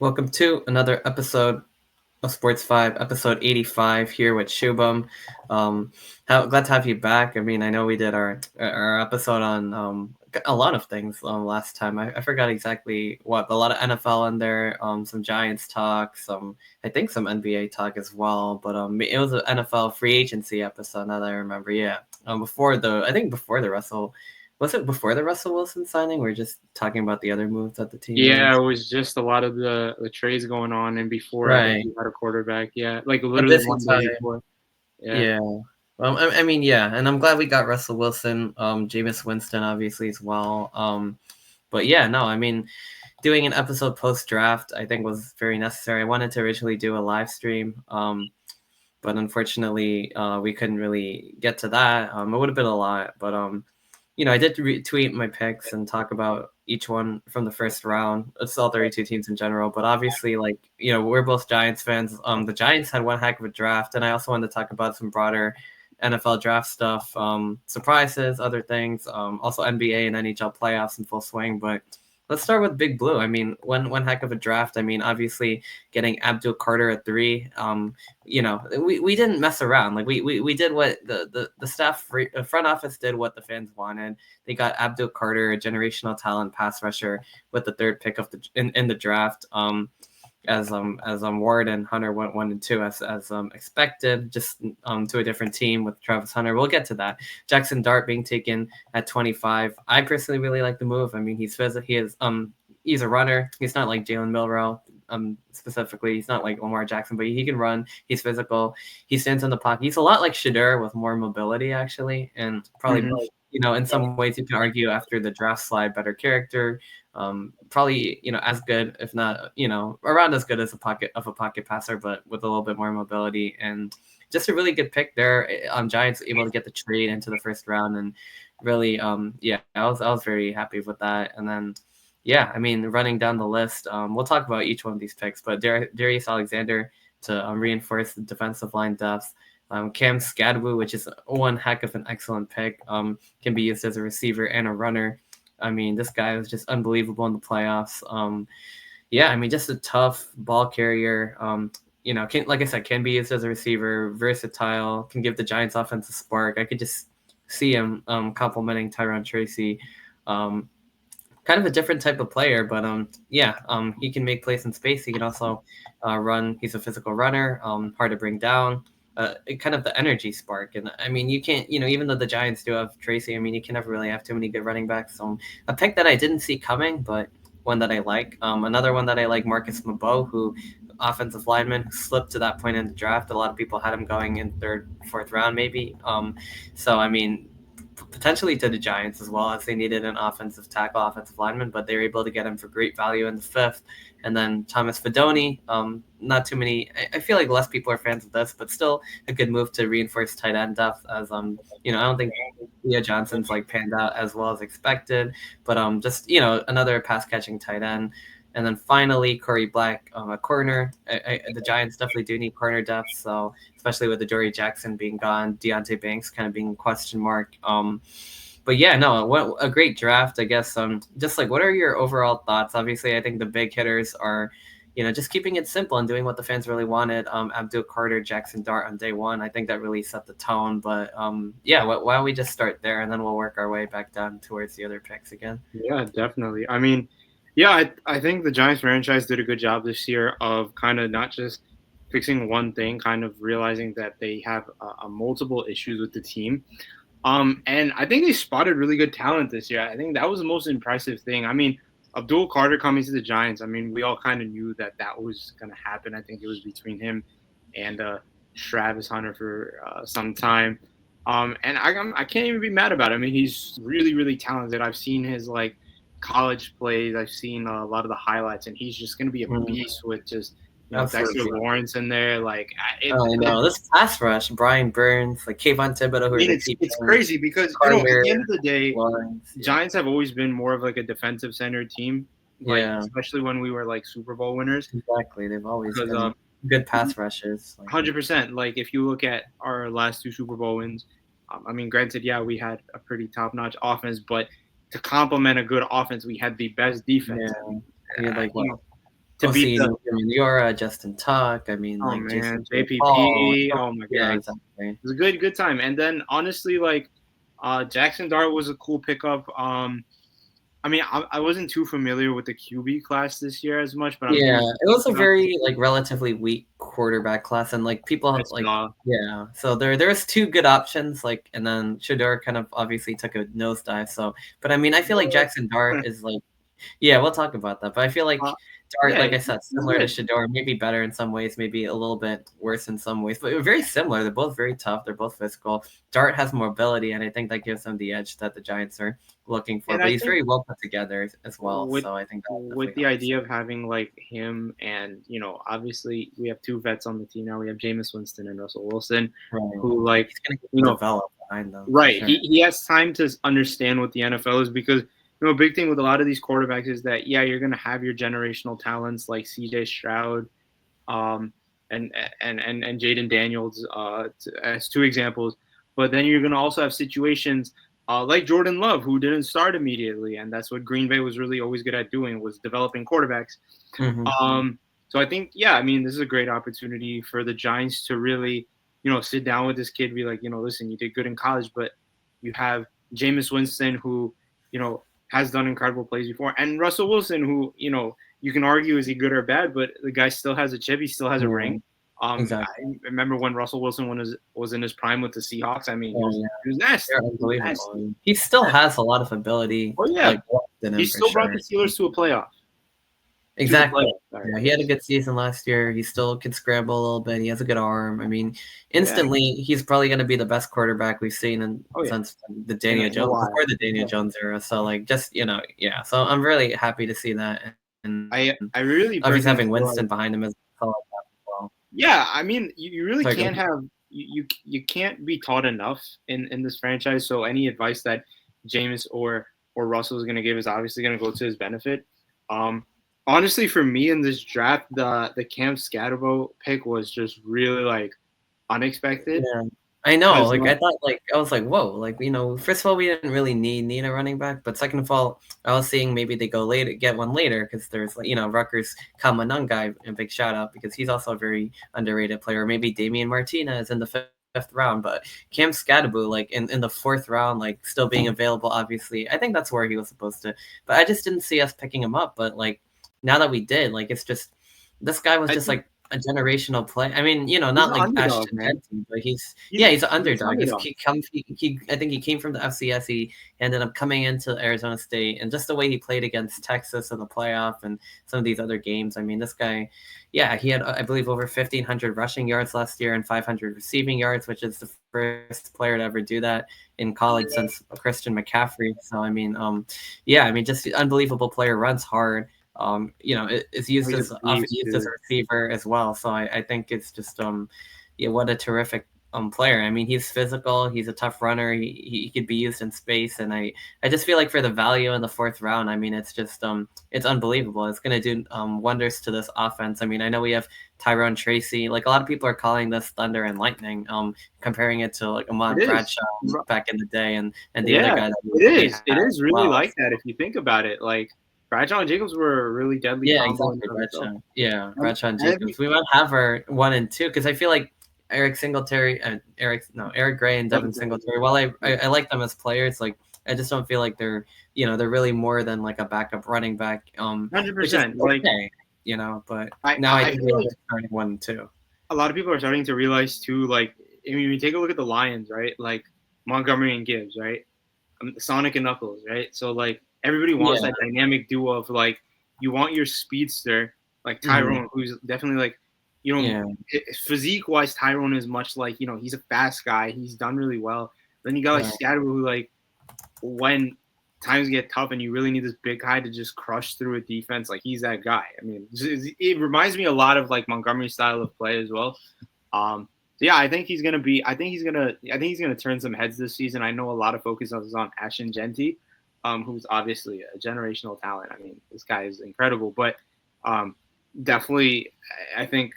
Welcome to another episode of SportsVibe, episode 85 here with Shubham. Glad to have you back. I mean, I know we did our episode on a lot of things last time. I forgot exactly what, but a lot of NFL in there, some Giants talk, I think some NBA talk as well. But it was an NFL free agency episode. Now that I remember, yeah. Before the Russell. Was it before the Russell Wilson signing? We're just talking about the other moves that the team made. Yeah, it was just a lot of the trades going on, and before I think Right. we had a quarterback. Yeah, like A literally busy one day time. before. Yeah. Yeah. I mean, yeah, and I'm glad we got Russell Wilson, Jameis Winston, obviously as well. But yeah, no, I mean, doing an episode post draft, I think was very necessary. I wanted to originally do a live stream, but unfortunately, we couldn't really get to that. It would have been a lot, but I did retweet my picks and talk about each one from the first round. It's all 32 teams in general, but obviously, we're both Giants fans. The Giants had one heck of a draft, and I also wanted to talk about some broader NFL draft stuff, surprises, other things, also NBA and NHL playoffs in full swing. But let's start with Big Blue. I mean, one heck of a draft. I mean, obviously getting Abdul Carter at 3. We didn't mess around. Like we did what the staff front office did what the fans wanted. They got Abdul Carter, a generational talent pass rusher, with the third pick of in the draft. As Ward and Hunter went 1 and 2 as expected, just to a different team with Travis Hunter. We'll get to that. Jaxson Dart being taken at 25. I personally really like the move. I mean, he's a runner. He's not like Jalen Milroe. Specifically, he's not like Lamar Jackson, but he can run. He's physical. He stands in the pocket. He's a lot like Shedeur with more mobility, actually, and probably Mhm. in some ways you can argue after the draft slide, better character. Probably as good, if not around as good as a pocket passer, but with a little bit more mobility and just a really good pick there. Giants able to get the trade into the first round and really I was very happy with that. And then I mean, running down the list, we'll talk about each one of these picks, but Darius Alexander to reinforce the defensive line depth. Cam Skattebo, which is one heck of an excellent pick, can be used as a receiver and a runner. I mean, this guy was just unbelievable in the playoffs. I mean, just a tough ball carrier. Like I said, can be used as a receiver, versatile, can give the Giants offense a spark. I could just see him complimenting Tyron Tracy. Kind of a different type of player, but he can make plays in space. He can also run. He's a physical runner, hard to bring down. Kind of the energy spark, and I mean, you can't, even though the Giants do have Tracy, I mean, you can never really have too many good running backs. So a pick that I didn't see coming, but one that I like. Another one that I like, Marcus Mabeau, who offensive lineman slipped to that point in the draft. A lot of people had him going in third, fourth round, maybe. So I mean, potentially to the Giants as well, as they needed an offensive lineman, but they were able to get him for great value in the fifth. And then Thomas Fidone, not too many. I feel like less people are fans of this, but still a good move to reinforce tight end depth. As I don't think Leah Johnson's like panned out as well as expected, but just another pass catching tight end. And then finally, Corey Black, a corner. The Giants definitely do need corner depth, so especially with the Dory Jackson being gone, Deontay Banks kind of being a question mark. But yeah, no, what a great draft, I guess. Just like, what are your overall thoughts? Obviously, I think the big hitters are, just keeping it simple and doing what the fans really wanted. Abdul Carter, Jaxson Dart on day one. I think that really set the tone. But why don't we just start there and then we'll work our way back down towards the other picks again. Yeah, definitely. I mean, yeah, I think the Giants franchise did a good job this year of kind of not just fixing one thing, kind of realizing that they have multiple issues with the team. And I think they spotted really good talent this year. I think that was the most impressive thing. I mean, Abdul Carter coming to the Giants. I mean, we all kind of knew that was going to happen. I think it was between him and Travis Hunter for some time. And I can't even be mad about it. I mean, he's really, really talented. I've seen his college plays. I've seen a lot of the highlights, and he's just going to be a beast with just Dexter Absolutely. Lawrence in there. Oh, I know. This pass rush, Brian Burns, like Kayvon Thibodeau, who I are mean, the it's keeping crazy because at Carter, the end of the day, Lawrence. Yeah. Giants have always been more of a defensive centered team, Yeah, especially when we were Super Bowl winners. exactly. They've always Because been good pass rushers. 100%, if you look at our last two Super Bowl wins, I mean, granted, yeah, we had a pretty top notch offense, but to complement a good offense, we had the best defense. Yeah. He had like You what? know, to beat the. You're Justin Tuck. I mean, Oh like man, Jason Paul. JPP. Oh my Yeah, god, exactly. it was a good time. And then honestly, like, Jaxson Dart was a cool pickup. I mean, I wasn't too familiar with the QB class this year as much, but I'm Yeah, hearing it was a very like relatively weak quarterback class, and like people like yeah. So there's two good options, like, and then Shedeur kind of obviously took a nosedive. So, but I mean, I feel like Jaxson Dart is like, yeah, we'll talk about that. But I feel like Dart, yeah, like I said, similar to Shedeur, maybe better in some ways, maybe a little bit worse in some ways, but very similar. They're both very tough. They're both physical. Dart has mobility, and I think that gives him the edge that the Giants are looking for. And but he's very well put together as well. So I think with the idea of having like him and obviously we have two vets on the team now. We have Jameis Winston and Russell Wilson, who like he's gonna develop behind them. Right, sure. he has time to understand what the NFL is because a big thing with a lot of these quarterbacks is that you're gonna have your generational talents like C.J. Stroud, and Jaden Daniels as two examples, but then you're gonna also have situations. Like Jordan Love, who didn't start immediately, and that's what Green Bay was really always good at doing, was developing quarterbacks. Mm-hmm. So I think, I mean, this is a great opportunity for the Giants to really, sit down with this kid, be like, listen, you did good in college, but you have Jameis Winston, who, has done incredible plays before, and Russell Wilson, who, you can argue is he good or bad, but the guy still has a chip, he still has a ring. Exactly. I remember when Russell Wilson was in his prime with the Seahawks. I mean, he was nasty. He still has a lot of ability. Oh yeah, he still brought the Steelers to a playoff. Exactly. Yeah, he had a good season last year. He still can scramble a little bit. He has a good arm. I mean, instantly, he's probably going to be the best quarterback we've seen since the Daniel Jones, before the Daniel Jones era. So, like, just So I'm really happy to see that. And I really obviously having Winston behind him as well. Yeah, I mean, you really can't have you can't be taught enough in this franchise. So any advice that Jameis or Russell is going to give is obviously going to go to his benefit. Honestly, for me in this draft, the Cam Skattebo pick was just really like unexpected. Yeah. I know, like I thought, like I was like, whoa, like first of all, we didn't really need a running back, but second of all, I was seeing maybe they go later, get one later because there's Rutgers Kamanungai, a big shout out because he's also a very underrated player. Maybe Damian Martinez in the fifth round, but Cam Skattebo, like in the fourth round, like still being available. Obviously, I think that's where he was supposed to, but I just didn't see us picking him up. But like now that we did, like it's just this guy was just like a generational play. I mean, not like Ashton Jeanty, but he's an underdog. I think he came from the FCS. He ended up coming into Arizona State, and just the way he played against Texas in the playoff and some of these other games. I mean, this guy, he had, I believe, over 1,500 rushing yards last year and 500 receiving yards, which is the first player to ever do that in college since Christian McCaffrey. So I mean, just unbelievable player, runs hard. It's used as a receiver as well. So I think it's just what a terrific player. I mean, he's physical, he's a tough runner, he could be used in space, and I just feel like for the value in the fourth round, I mean, it's just it's unbelievable. It's gonna do wonders to this offense. I mean, I know we have Tyrone Tracy. Like a lot of people are calling this thunder and lightning, comparing it to like Ahmad Bradshaw back in the day, and the other guy. It is really like that if you think about it. Like Bradshaw and Jacobs were a really deadly combo. Exactly. Bradshaw and Jacobs. We might have our 1 and 2 because I feel like Eric Gray and Devin Singletary. While I like them as players, like I just don't feel like they're really more than like a backup running back. 100%. Like but now I think we're starting 1 and 2. A lot of people are starting to realize too. Like I mean, we take a look at the Lions, right? Like Montgomery and Gibbs, right? Sonic and Knuckles, right? So like. Everybody wants that dynamic duo of like you want your speedster like Tyrone, who's definitely like physique wise, Tyrone is much like he's a fast guy. He's done really well. Then you got like Skattebo, who like when times get tough and you really need this big guy to just crush through a defense, like he's that guy. I mean, it reminds me a lot of like Montgomery's style of play as well. I think he's gonna turn some heads this season. I know a lot of focus is on Ashton Jeanty. Who's obviously a generational talent. I mean, this guy is incredible, but definitely I think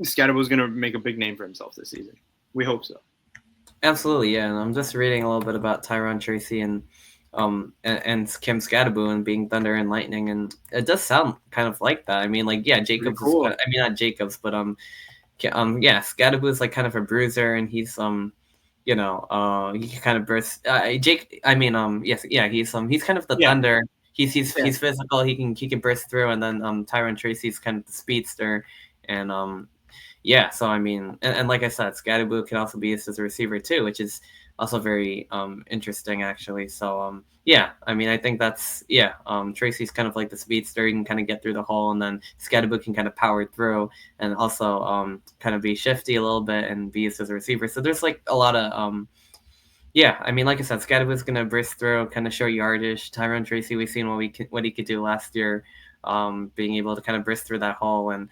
Skattebo is going to make a big name for himself this season. We hope so. Absolutely, yeah. And I'm just reading a little bit about Tyrone Tracy, and and Kim Skattebo and being Thunder and Lightning, and it does sound kind of like that. I mean, like Jacobs cool. I mean, not Jacobs, but yeah, Skattebo is like kind of a bruiser, and he's he can kind of burst. He's kind of the Thunder. He's physical. He can burst through, and then Tyrone Tracy's kind of the speedster, and yeah. So I mean, and like I said, Skattebo can also be used as a receiver too, which is also very interesting actually. So yeah, I mean, I think that's Tracy's kind of like the speedster. He can kind of get through the hole, and then Skattebo can kind of power through, and also kind of be shifty a little bit and be used as a receiver. So there's like a lot of yeah, I mean, like I said, Skattebo's going to burst through, kind of show yardage. Tyrone Tracy, we've seen what he could do last year, being able to kind of burst through that hole, and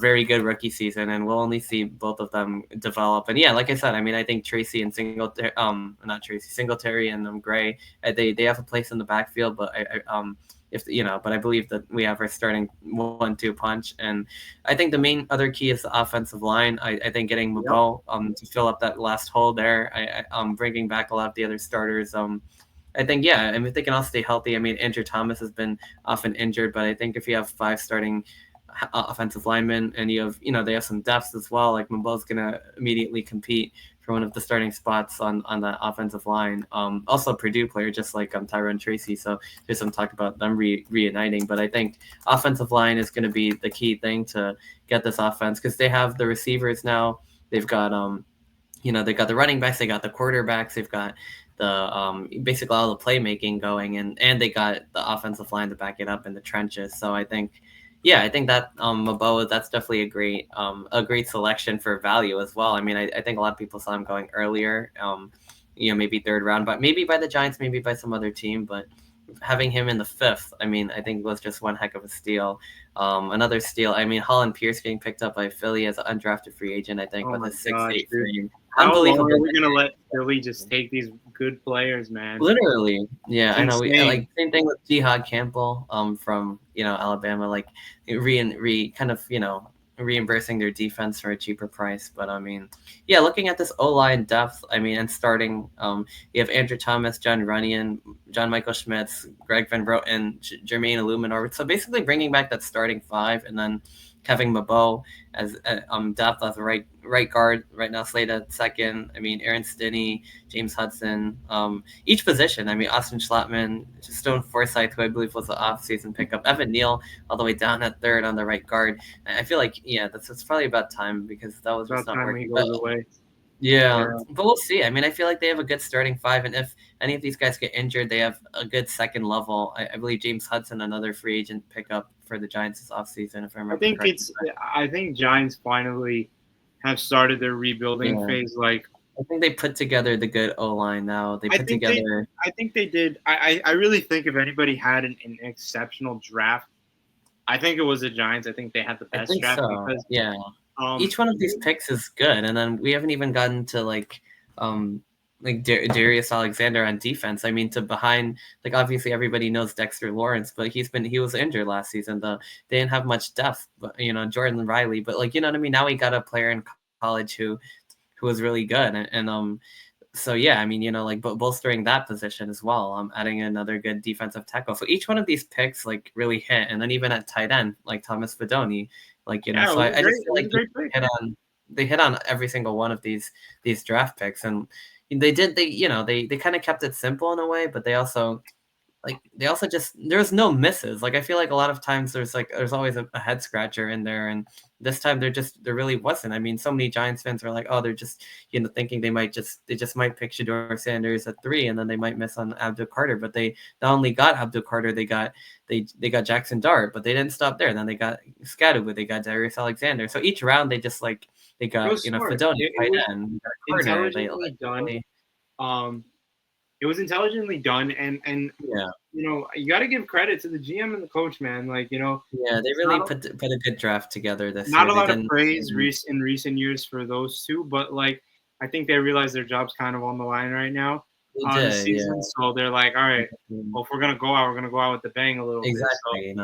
very good rookie season, and we'll only see both of them develop. And yeah, like I said, I mean, I think Tracy and Singletary and Gray, they have a place in the backfield, but but I believe that we have our starting 1-2 punch, and I think the main other key is the offensive line. I think getting Mabo to fill up that last hole there. Bringing back a lot of the other starters. I think I mean, if they can all stay healthy. I mean, Andrew Thomas has been often injured, but I think if you have 5 starting offensive linemen, and you have they have some depths as well. Like Mabo's gonna immediately compete for one of the starting spots on that offensive line. Also a Purdue player, just like Tyrone Tracy. So there's some talk about them reuniting. But I think offensive line is going to be the key thing to get this offense, because they have the receivers now. They've got they got the running backs, they got the quarterbacks, they've got the basically all the playmaking going, and they got the offensive line to back it up in the trenches. So I think that Mabo, that's definitely a great selection for value as well. I mean, I think a lot of people saw him going earlier, maybe 3rd round, but maybe by the Giants, maybe by some other team. But having him in the 5th, I mean, I think was just one heck of a steal. Another steal, I mean, Holland Pierce getting picked up by Philly as an undrafted free agent, I think, with a 6'8" frame. Unbelievable. How long are we going to let Philly just take these good players, man? Literally. Yeah, I know. Like same thing with Jihad Campbell from, Alabama, like reimbursing their defense for a cheaper price. But I mean, yeah, looking at this O-line depth, I mean, and starting, you have Andrew Thomas, John Runyon, John Michael Schmitz, Greg Van Broten, Jermaine Illuminor. So basically bringing back that starting 5, and then having Mabo as depth as a right guard right now, slated at 2nd. I mean, Aaron Stinney, James Hudson, each position. I mean, Austin Schlottman, Stone Forsythe, who I believe was the offseason pickup, Evan Neal all the way down at 3rd on the right guard. I feel like that's probably about time, because that was just not working. Yeah, but we'll see. I mean, I feel like they have a good starting 5, and if any of these guys get injured, they have a good second level. I believe James Hudson, another free agent pickup for the Giants this offseason, if I remember correctly. I think Giants finally have started their rebuilding phase. Like, I think they put together the good O-line now. I think they did. I really think if anybody had an exceptional draft, I think it was the Giants. I think they had the best draft because each one of these picks is good, and then we haven't even gotten to like Darius Alexander on defense. I mean, to behind, like, obviously everybody knows Dexter Lawrence, but he was injured last season. They didn't have much depth, but Jordan Riley, but like, you know what I mean? Now we got a player in college who was really good, and so yeah, I mean, like bolstering that position as well. Adding another good defensive tackle. So each one of these picks like really hit, and then even at tight end, like Thomas Fidoni, like so I just feel like they hit on every single one of these draft picks, and they kind of kept it simple in a way, but they also just, there's no misses. Like, I feel like a lot of times there's always a head scratcher in there, and this time there really wasn't. I mean, so many Giants fans are like, oh, they're just thinking they might pick Shedeur Sanders at 3, and then they might miss on Abdul Carter. But they not only got Abdul Carter, they got Jaxson Dart, but they didn't stop there. Then they got Skattebo, they got Darius Alexander. So each round they just they got Fidoni, tight end, intelligently done. It was intelligently done, and you got to give credit to the GM and the coach, man. Like, they really put a good draft together this year. Not a lot of praise in recent years for those two, but like, I think they realize their job's kind of on the line right now this season. So they're like, all right, well, if we're gonna go out, we're gonna go out with the bang a little bit. Exactly.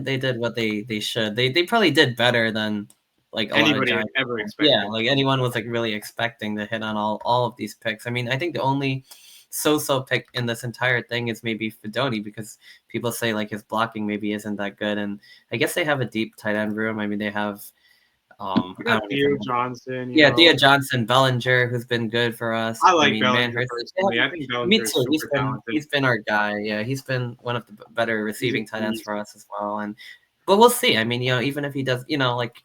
They did what they should. They probably did better than like anybody ever expected. Yeah, like anyone was like really expecting to hit on all of these picks. I mean, I think the only so pick in this entire thing is maybe Fedoni, because people say like his blocking maybe isn't that good, and I guess they have a deep tight end room. I mean, they have You I got don't Theo even know. Johnson. Yeah, Dia Johnson, Bellinger, who's been good for us. I I like mean, Bellinger Manhurst. personally. I think Me Bellinger is too. super talented. He's been our guy. Yeah, he's been one of the better He's a receiving tight ends beast. for us as well. And but we'll see. I mean, even if he does, like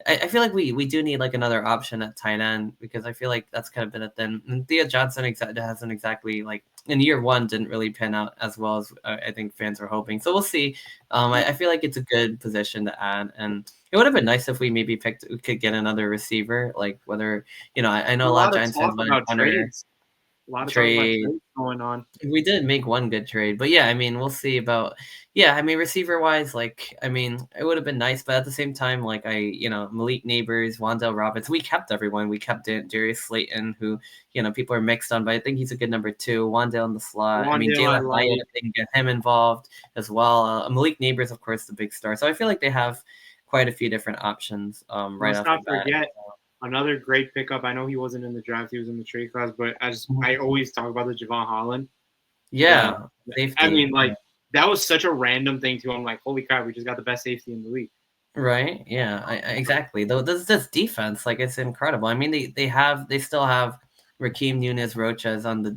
I feel like we do need like another option at tight end, because I feel like that's kind of been a thing. And Thea Johnson hasn't exactly, like, in year one didn't really pan out as well as I think fans were hoping. So we'll see. I feel like it's a good position to add, and it would have been nice if we maybe could get another receiver, like whether I know A a lot lot of of Giants fans talk wanted about Hunter trades. A lot of talk about trade. trades going on. We did make one good trade, but yeah, I mean, we'll see about. Yeah, I mean, receiver wise, like, I mean, it would have been nice, but at the same time, like, Malik Neighbors, Wandale Robinson, we kept everyone. We kept Darius Slayton, who people are mixed on, but I think he's a good number 2. Wandale in the slot. I mean, Wandale, I Jalen Hyatt, like. if they can get him involved as well. Malik Neighbors, of course, the big star. So I feel like they have quite a few different options right Let's off the not bat. forget another great pickup. I know he wasn't in the draft; he was in the trade class. But as Mhm. I always talk about the Javon Holland. Yeah, I safety. mean, like that was such a random thing too. I'm like, holy crap, we just got the best safety in the league. Right. Yeah. Exactly. Though this defense, like, it's incredible. I mean, they still have Raheem Nunez Roches on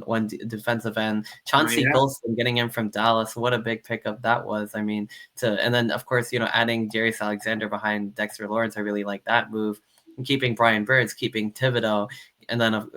one defensive end. Chauncey Yeah. Golston, getting him from Dallas. What a big pickup that was. I mean, and then of course adding Darius Alexander behind Dexter Lawrence. I really like that move. And keeping Brian Birds, keeping Thibodeau, and then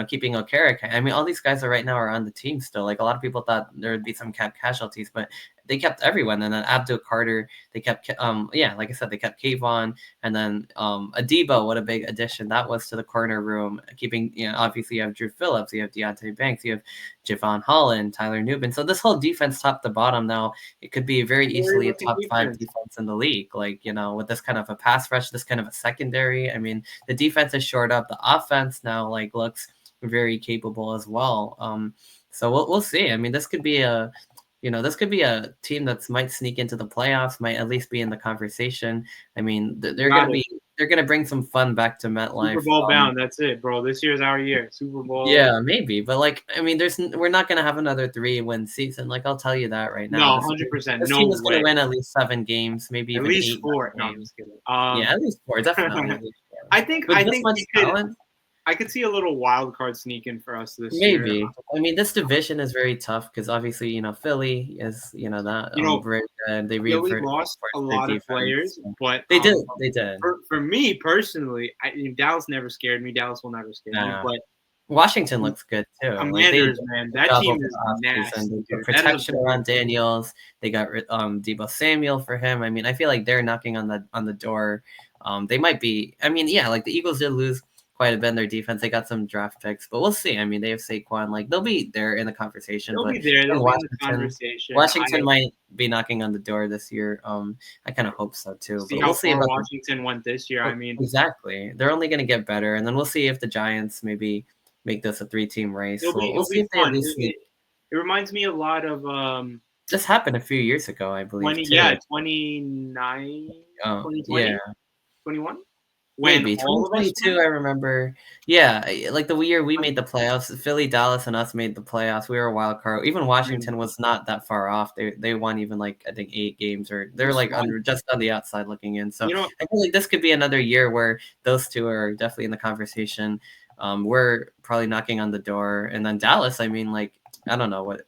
keeping Okera. I mean, all these guys right now are on the team still. Like, a lot of people thought there would be some cap casualties, but they kept everyone. And then Abdul Carter, they kept like I said, they kept Kayvon, and then Adebo. What a big addition that was to the corner room. Keeping obviously you have Drew Phillips, you have Deontay Banks, you have Javon Holland, Tyler Nubin. So this whole defense, top to bottom, now it could be very easily a top 5 defense in the league. Like, with this kind of a pass rush, this kind of a secondary. I mean, the defense is shored up. The offense now like looks very capable as well. So we'll see. I mean, this could be a team that might sneak into the playoffs, might at least be in the conversation. I mean, they're gonna bring some fun back to MetLife. Super Bowl bound. That's it, bro. This year's our year. Super Bowl. Yeah, maybe, but like, I mean, we're not gonna have another 3-win season. Like, I'll tell you that right now. No, 100%. This team is gonna win at least 7 games, maybe at even least 8 4. No, games. Yeah, at least 4, definitely. At least 4. I think I could see a little wild card sneaking for us this year. Maybe. I mean, this division is very tough because obviously, Philly is, that very good. They Philly lost a lot of players, but they did. They did. For me personally, Dallas never scared me. Dallas will never scare me. But Washington looks good too. Commanders, man, that team is nasty. They put protection around Daniels. They got Deebo Samuel for him. I mean, I feel like they're knocking on the door. They might be. I mean, yeah, like the Eagles did lose quite a bit in their defense. They got some draft picks, but we'll see. I mean, they have Saquon. Like, they'll be there in the conversation. They'll be there. They'll be in the conversation. Washington might be knocking on the door this year. I kind of hope so too. But we'll see about Washington went this year. I mean, exactly. They're only going to get better, and then we'll see if the Giants maybe make this a 3-team race. We'll see if fun. It reminds me a lot of this happened a few years ago, I believe. 2020. Yeah. 21? Maybe 2022, I remember. Yeah, like the year we made the playoffs, Philly, Dallas, and us made the playoffs. We were a wild card. Even Washington was not that far off. They won even like I think 8 games, or they're like just on the outside looking in. So I feel like this could be another year where those two are definitely in the conversation. We're probably knocking on the door, and then Dallas. I mean, like, I don't know what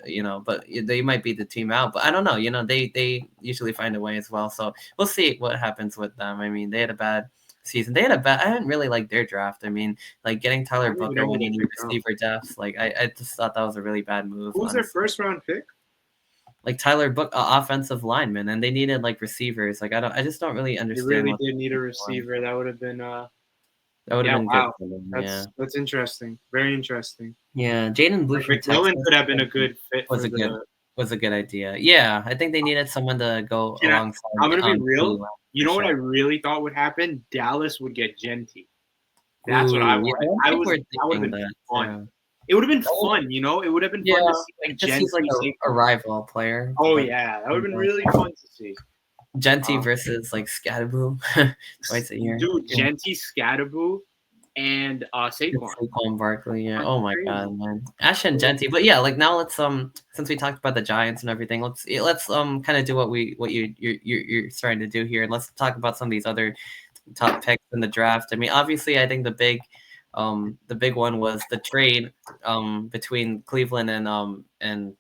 but they might be the team out. But I don't know. They usually find a way as well. So we'll see what happens with them. I mean, they had a bad season. I didn't really like their draft. I mean, like getting Tyler Booker when you need receiver depth. Like, I just thought that was a really bad move. Who was their first round pick? Like Tyler Book, offensive lineman, and they needed like receivers. Like, I just don't really understand. They really did need a receiver. That would have been that would have been good for them. That's interesting. Very interesting. Yeah, Jaden Blue from Texas could have been a good fit. Was a good idea. Yeah, I think they needed someone to go alongside. I'm gonna be real. You know what I really thought would happen? Dallas would get Jeanty. That's what I wanted. That would have been fun. It would have been fun, It would have been fun to see like Jeanty. He's like a rival player. Oh yeah, that would have been really fun to see. Jeanty versus like Skattebo twice a year. Dude, Jeanty, Skattebo. and Saquon. Saquon Barkley, yeah. That's Oh my crazy. God, man. Ashton Jeanty. But yeah, like now let's since we talked about the Giants and everything, let's kind of do what you're starting to do here, and let's talk about some of these other top picks in the draft. I mean, obviously, I think the big one was the trade between Cleveland and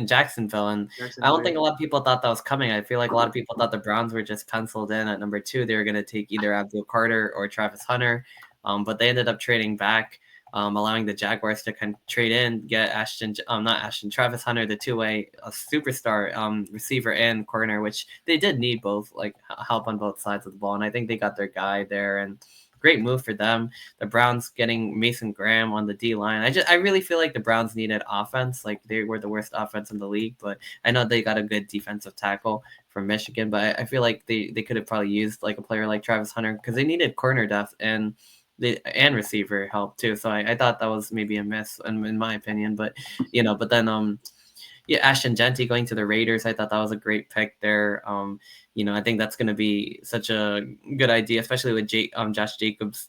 Jacksonville, and I don't think a lot of people thought that was coming. I feel like a lot of people thought the Browns were just penciled in at number 2. They were going to take either Abdul Carter or Travis Hunter, but they ended up trading back. Allowing the Jaguars to kind of trade in, get Travis Hunter, the two-way superstar receiver and corner, which they did need both, like help on both sides of the ball. And I think they got their guy there, and great move for them. The Browns getting Mason Graham on the D line. I really feel like the Browns needed offense. Like they were the worst offense in the league, but I know they got a good defensive tackle from Michigan, but I feel like they could have probably used like a player like Travis Hunter because they needed corner depth and receiver help too. So I thought that was maybe a miss in my opinion, but but then Ashton Jeanty going to the Raiders, I thought that was a great pick there. I think that's going to be such a good idea, especially with Josh Jacobs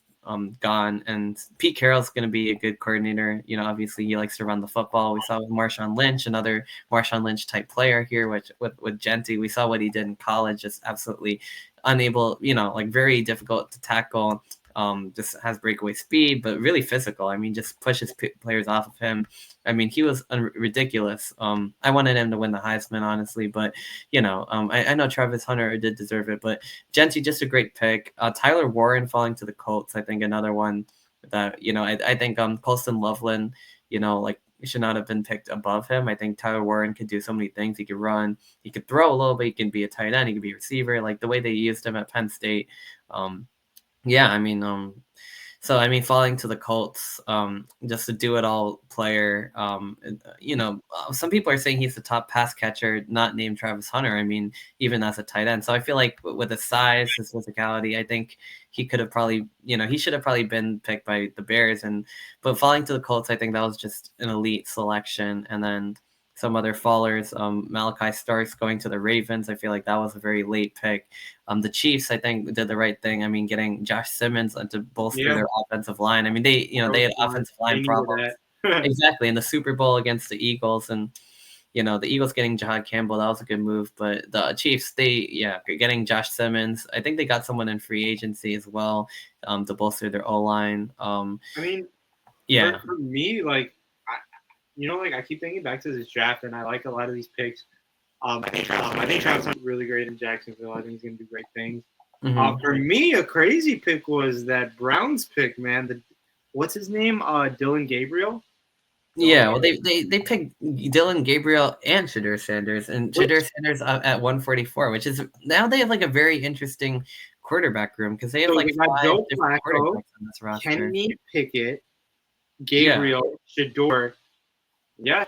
gone, and Pete Carroll's going to be a good coordinator. Obviously he likes to run the football. We saw with Marshawn Lynch, another Marshawn Lynch type player here, which with Jeanty, we saw what he did in college, just absolutely unable, like very difficult to tackle. Just has breakaway speed, but really physical. I mean, just pushes players off of him. I mean, he was ridiculous. I wanted him to win the Heisman, honestly, but I know Travis Hunter did deserve it, but Jeanty, just a great pick. Tyler Warren falling to the Colts, I think another one that I think Colston Loveland, like should not have been picked above him. I think Tyler Warren could do so many things. He could run, he could throw a little bit, he can be a tight end, he could be a receiver. Like the way they used him at Penn State. Yeah, I mean, falling to the Colts, just a do-it-all player. Some people are saying he's the top pass catcher, not named Travis Hunter. I mean, even as a tight end. So I feel like with his size, his physicality, I think he could have probably, he should have probably been picked by the Bears. But falling to the Colts, I think that was just an elite selection. And then some other fallers, Malachi Starks going to the Ravens. I feel like that was a very late pick. The Chiefs, I think, did the right thing. I mean, getting Josh Simmons to bolster their offensive line. I mean, they had offensive line problems. Exactly. In the Super Bowl against the Eagles, and the Eagles getting Jahad Campbell, that was a good move. But the Chiefs, getting Josh Simmons. I think they got someone in free agency as well, to bolster their O-line. For me, I keep thinking back to this draft, and I like a lot of these picks. I think Travis Hunter's really great in Jacksonville. I think he's going to do great things. Mm-hmm. For me, a crazy pick was that Browns pick, man. What's his name? Dylan Gabriel. Yeah, well, they picked Dylan Gabriel and Shedeur Sanders, and Shedeur Sanders at 144, which is now they have like a very interesting quarterback room because they have like 5 different quarterbacks on this roster. Kenny Pickett, Gabriel, Shedeur. Yeah.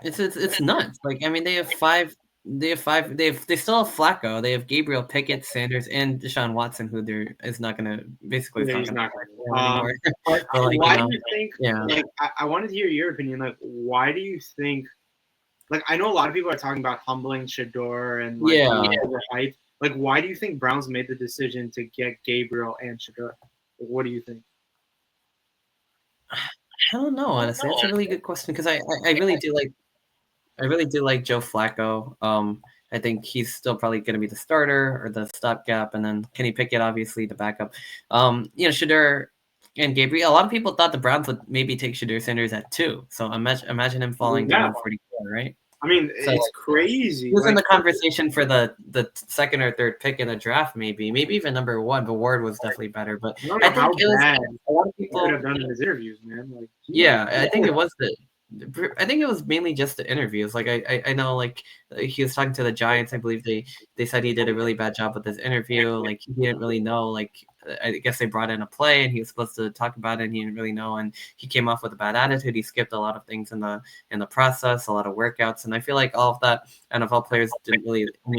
It's nuts. Like, I mean, they have 5. They still have Flacco. They have Gabriel, Pickett, Sanders, and Deshaun Watson, who is not going to basically. He's not going to anymore. Why do you think? Yeah. Like, I wanted to hear your opinion. Like, why do you think? Like, I know a lot of people are talking about humbling Shedeur and overhyped. Like, why do you think Browns made the decision to get Gabriel and Shedeur? What do you think? I don't know, honestly. That's a really good question because I really do like Joe Flacco. I think he's still probably going to be the starter or the stopgap, and then Kenny Pickett, obviously, the backup. Shedeur and Gabriel. A lot of people thought the Browns would maybe take Shedeur Sanders at 2. So imagine him falling to 144, right? I mean, it's crazy. He was in the conversation for the second or third pick in the draft, maybe even number 1. But Ward was definitely better. But I think a lot of people could have done his interviews, man. Like, I think it was mainly just the interviews. Like I know, like he was talking to the Giants. I believe they said he did a really bad job with his interview. Like he didn't really know. Like I guess they brought in a play and he was supposed to talk about it, and he didn't really know. And he came off with a bad attitude. He skipped a lot of things in the process, a lot of workouts. And I feel like all of that NFL players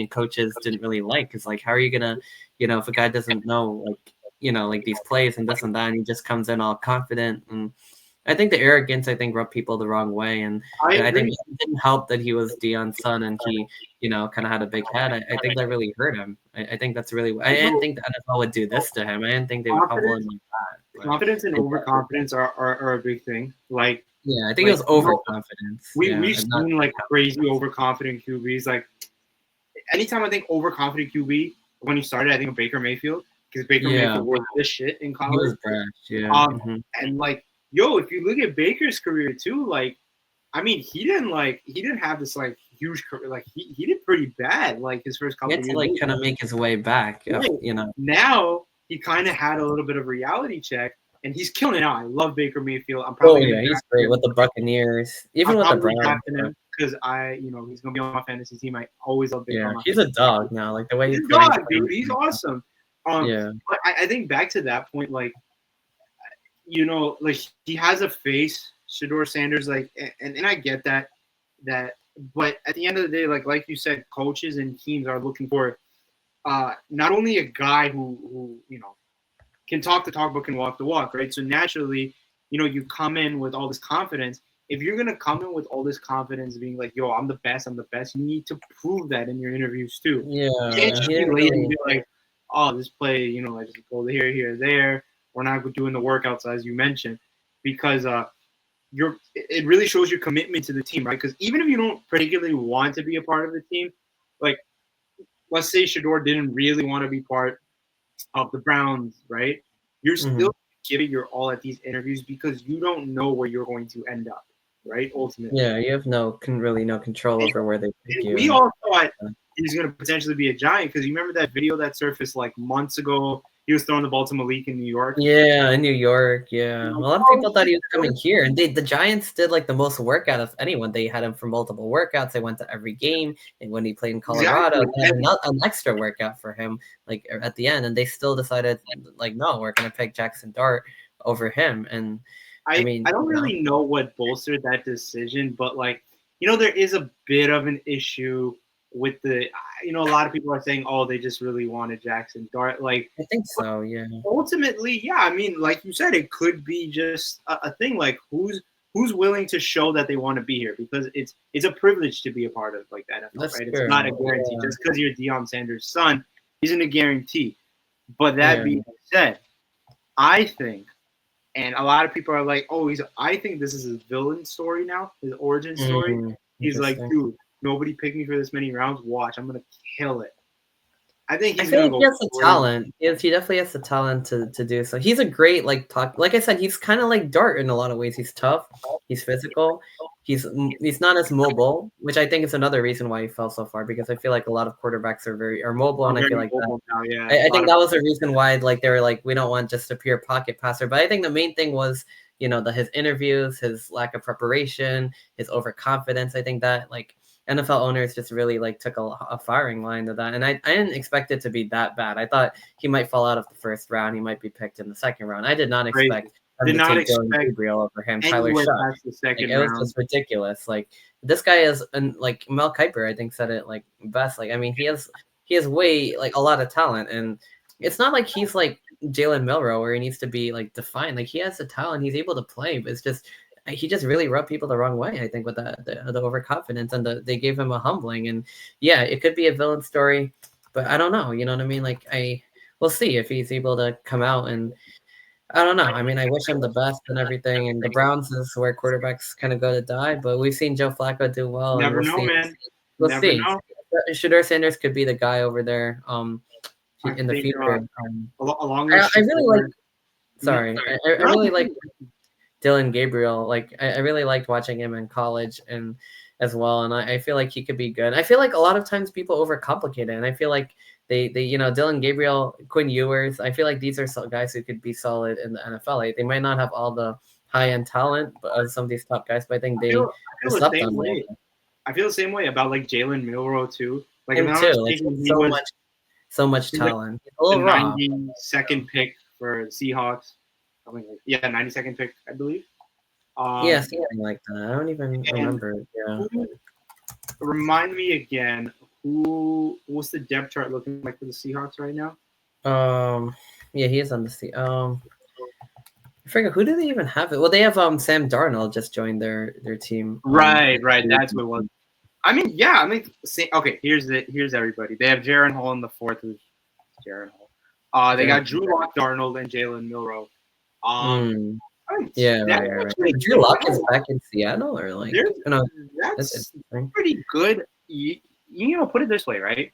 coaches didn't really like. Because like, how are you gonna, if a guy doesn't know like these plays and this and that, and he just comes in all confident and I think the arrogance, I think, rubbed people the wrong way, and I think it didn't help that he was Dion's son and he, kind of had a big head. I think that really hurt him. I think that's really. I didn't think the NFL would do this to him. I didn't think they would humble him like that. Confidence and overconfidence are a big thing. Like, yeah, I think it was overconfidence. We've seen like crazy overconfident QBs. Like, anytime I think overconfident QB, when he started, I think of Baker Mayfield, because Baker Mayfield was this shit in college. He was brash, and like, if you look at Baker's career too, like, I mean, he didn't have this like huge career. Like, he did pretty bad. Like, his first couple of years. He had to like kind of make his way back. Now he kind of had a little bit of reality check, and he's killing it out. I love Baker Mayfield. I'm probably he's great with the Buccaneers, even with the Browns. Because he's gonna be on my fantasy team. I always love Baker. Yeah, he's a dog now. Like the way he's dog, dude. He's awesome. Yeah. But I think back to that point, like, like he has a face, Shedeur Sanders, like, and I get that, but at the end of the day, like you said, coaches and teams are looking for not only a guy who can talk the talk but can walk the walk, right? So naturally, you come in with all this confidence. If you're gonna come in with all this confidence, being like, "Yo, I'm the best," you need to prove that in your interviews too. Yeah, you can't just be lazy and be like, "Oh, this play, I just go here, there." We're not doing the workouts as you mentioned, because it really shows your commitment to the team, right? Because even if you don't particularly want to be a part of the team, like, let's say Shedeur didn't really want to be part of the Browns, right? You're still giving your all at these interviews because you don't know where you're going to end up, right? Ultimately. Yeah, you have no control over where they pick you. We all thought he was going to potentially be a Giant, because you remember that video that surfaced like months ago. He was throwing the ball to Malik in New York. Yeah, in New York. Yeah, a lot of people thought he was coming here, and the Giants did like the most workout of anyone. They had him for multiple workouts. They went to every game, and when he played in Colorado, they had an extra workout for him, like at the end. And they still decided, like, no, we're gonna pick Jaxson Dart over him. And I mean, I don't really know what bolstered that decision, but like, there is a bit of an issue with the, a lot of people are saying, oh, they just really wanted Jaxson Dart. Like, I think so, yeah. Ultimately, yeah. I mean, like you said, it could be just a thing. Like, who's willing to show that they want to be here, because it's a privilege to be a part of like the NFL, That's right? True. It's not a guarantee. Yeah. Just because you're Deion Sanders' son isn't a guarantee. But that being said, I think, and a lot of people are like, oh, I think this is his villain story now, his origin story. He's like, dude, nobody picked me for this many rounds. Watch, I'm gonna kill it. I think he's he has the talent. He definitely has the talent to do so. He's a great like I said, he's kind of like Dart in a lot of ways. He's tough. He's physical. He's not as mobile, which I think is another reason why he fell so far, because I feel like a lot of quarterbacks are mobile, and I feel like that. Now, yeah. I think that was the reason why like they were like, we don't want just a pure pocket passer. But I think the main thing was, his interviews, his lack of preparation, his overconfidence. I think that like NFL owners just really like took a firing line to that. And I didn't expect it to be that bad. I thought he might fall out of the first round. He might be picked in the second round. I did not expect Gabriel over him. Tyler Shuck. It was just ridiculous. Like, this guy is, and like Mel Kiper, I think, said it like best. Like, I mean, he has way like a lot of talent, and it's not like he's like Jalen Milroe where he needs to be like defined. Like, he has the talent, he's able to play, but it's just he just really rubbed people the wrong way, I think, with the overconfidence, and they gave him a humbling. And yeah, it could be a villain story, but I don't know. You know what I mean? Like, we'll see if he's able to come out, and I don't know. I mean, I wish him the best and everything. And the Browns is where quarterbacks kind of go to die, but we've seen Joe Flacco do well. Never know, man. We'll see. Shedeur Sanders could be the guy over there. In the future. I really like. Sorry, I really like Dylan Gabriel. Like, I really liked watching him in college and as well, and I feel like he could be good. I feel like a lot of times people overcomplicate it, and I feel like they Dylan Gabriel, Quinn Ewers, I feel like these are guys who could be solid in the NFL. Like, they might not have all the high-end talent, but some of these top guys, but I think I feel the same way about like Jalen Milroe too. Like, him too. Like, so much talent. A little 92nd pick for the Seahawks. 92nd pick, I believe. Something like that. I don't even remember. Yeah. Remind me again, what's the depth chart looking like for the Seahawks right now? Yeah, he is on the I I forget, who do they even have it? Well, they have Sam Darnold just joined their team. Right. That's what it was. I mean, yeah. I mean, okay. Here's everybody. They have Jaron Hall in the fourth. Who's Jaron Hall? They got Drew Lock, Darnold, and Jalen Milrow. I mean, Yeah, right. Wait, Drew Lock is back in Seattle, or like? No, that's pretty good. You know, put it this way, right?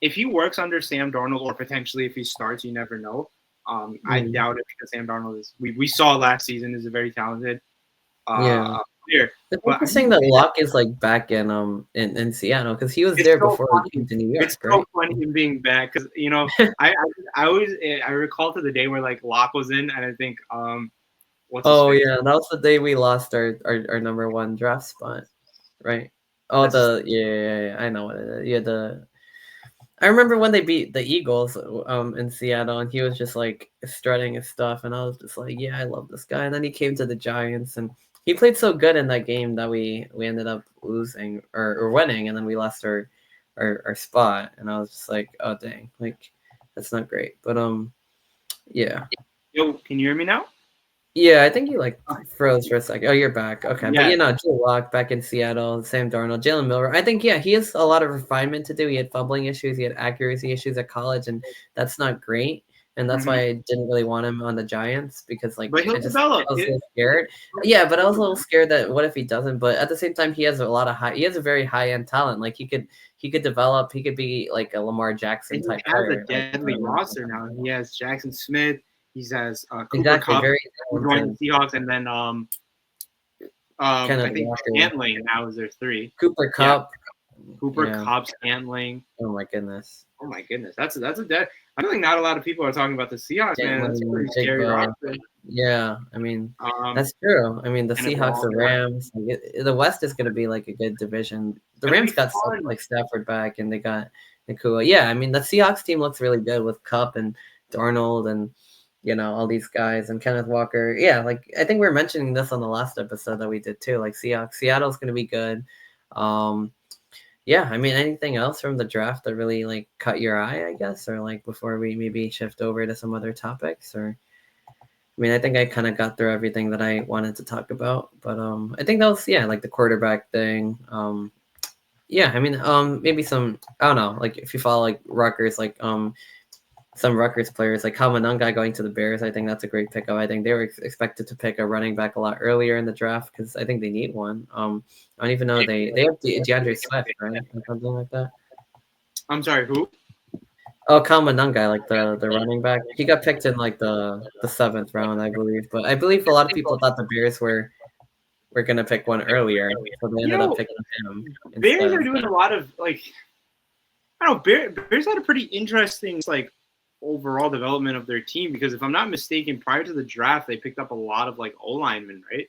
If he works under Sam Darnold, or potentially if he starts, you never know. I doubt it, because Sam Darnold is we saw last season is a very talented player. It's interesting that Locke is like back in Seattle, because he was there before he came to New York. It's so funny him being back, because you know I always recall to the day where like Locke was in, and I think that was the day we lost our number one draft spot, right? Oh, I know what it is. Yeah, I remember when they beat the Eagles in Seattle, and he was just like strutting his stuff, and I was just like, yeah, I love this guy. And then he came to the Giants, and he played so good in that game that we ended up losing or winning, and then we lost our spot. And I was just like, oh dang, like that's not great. But yeah. Yo, can you hear me now? Yeah, I think you like froze for a second. Oh, you're back. Okay. Yeah. But Drew Lock back in Seattle, Sam Darnold, Jalen Milrow. I think, he has a lot of refinement to do. He had fumbling issues, he had accuracy issues at college, and that's not great. And that's why I didn't really want him on the Giants, because like I was a little scared. Yeah, but I was a little scared that what if he doesn't? But at the same time, he has a very high end talent. Like he could develop. He could be like a Lamar Jackson type player. He has a deadly roster now. He has Jackson Smith. He has Cooper Kupp, who joined the Seahawks, and then I think Scantling now is their three. Cooper Kupp. Kupp, Scantling. Oh my goodness. That's a dead. I don't think not a lot of people are talking about the Seahawks, man. That's a pretty scary roster. Yeah, I mean that's true. I mean the Seahawks, the Rams, the West is going to be like a good division. The Rams got stuff like Stafford back, and they got Nakua. Yeah, I mean the Seahawks team looks really good with Kupp and Darnold and all these guys and Kenneth Walker. Yeah, like I think we were mentioning this on the last episode that we did too. Like Seattle's going to be good. Yeah, I mean, anything else from the draft that really like caught your eye, I guess, or like before we maybe shift over to some other topics? Or I mean, I think I kind of got through everything that I wanted to talk about, but I think that was like the quarterback thing. Yeah, I mean, maybe some, I don't know, like if you follow like Rutgers, like some Rutgers players like Kamanunga going to the Bears, I think that's a great pickup. I think they were expected to pick a running back a lot earlier in the draft, because I think they need one. I don't even know they have DeAndre Swift, right, or something like that. I'm sorry, who? Oh, Kamanunga, like the running back. He got picked in like the 7th round, I believe. But I believe a lot of people thought the Bears were gonna pick one earlier, so they ended up picking him. Bears are doing a lot of like, I don't know. Bears had a pretty interesting like overall development of their team, because if I'm not mistaken, prior to the draft, they picked up a lot of like O linemen, right?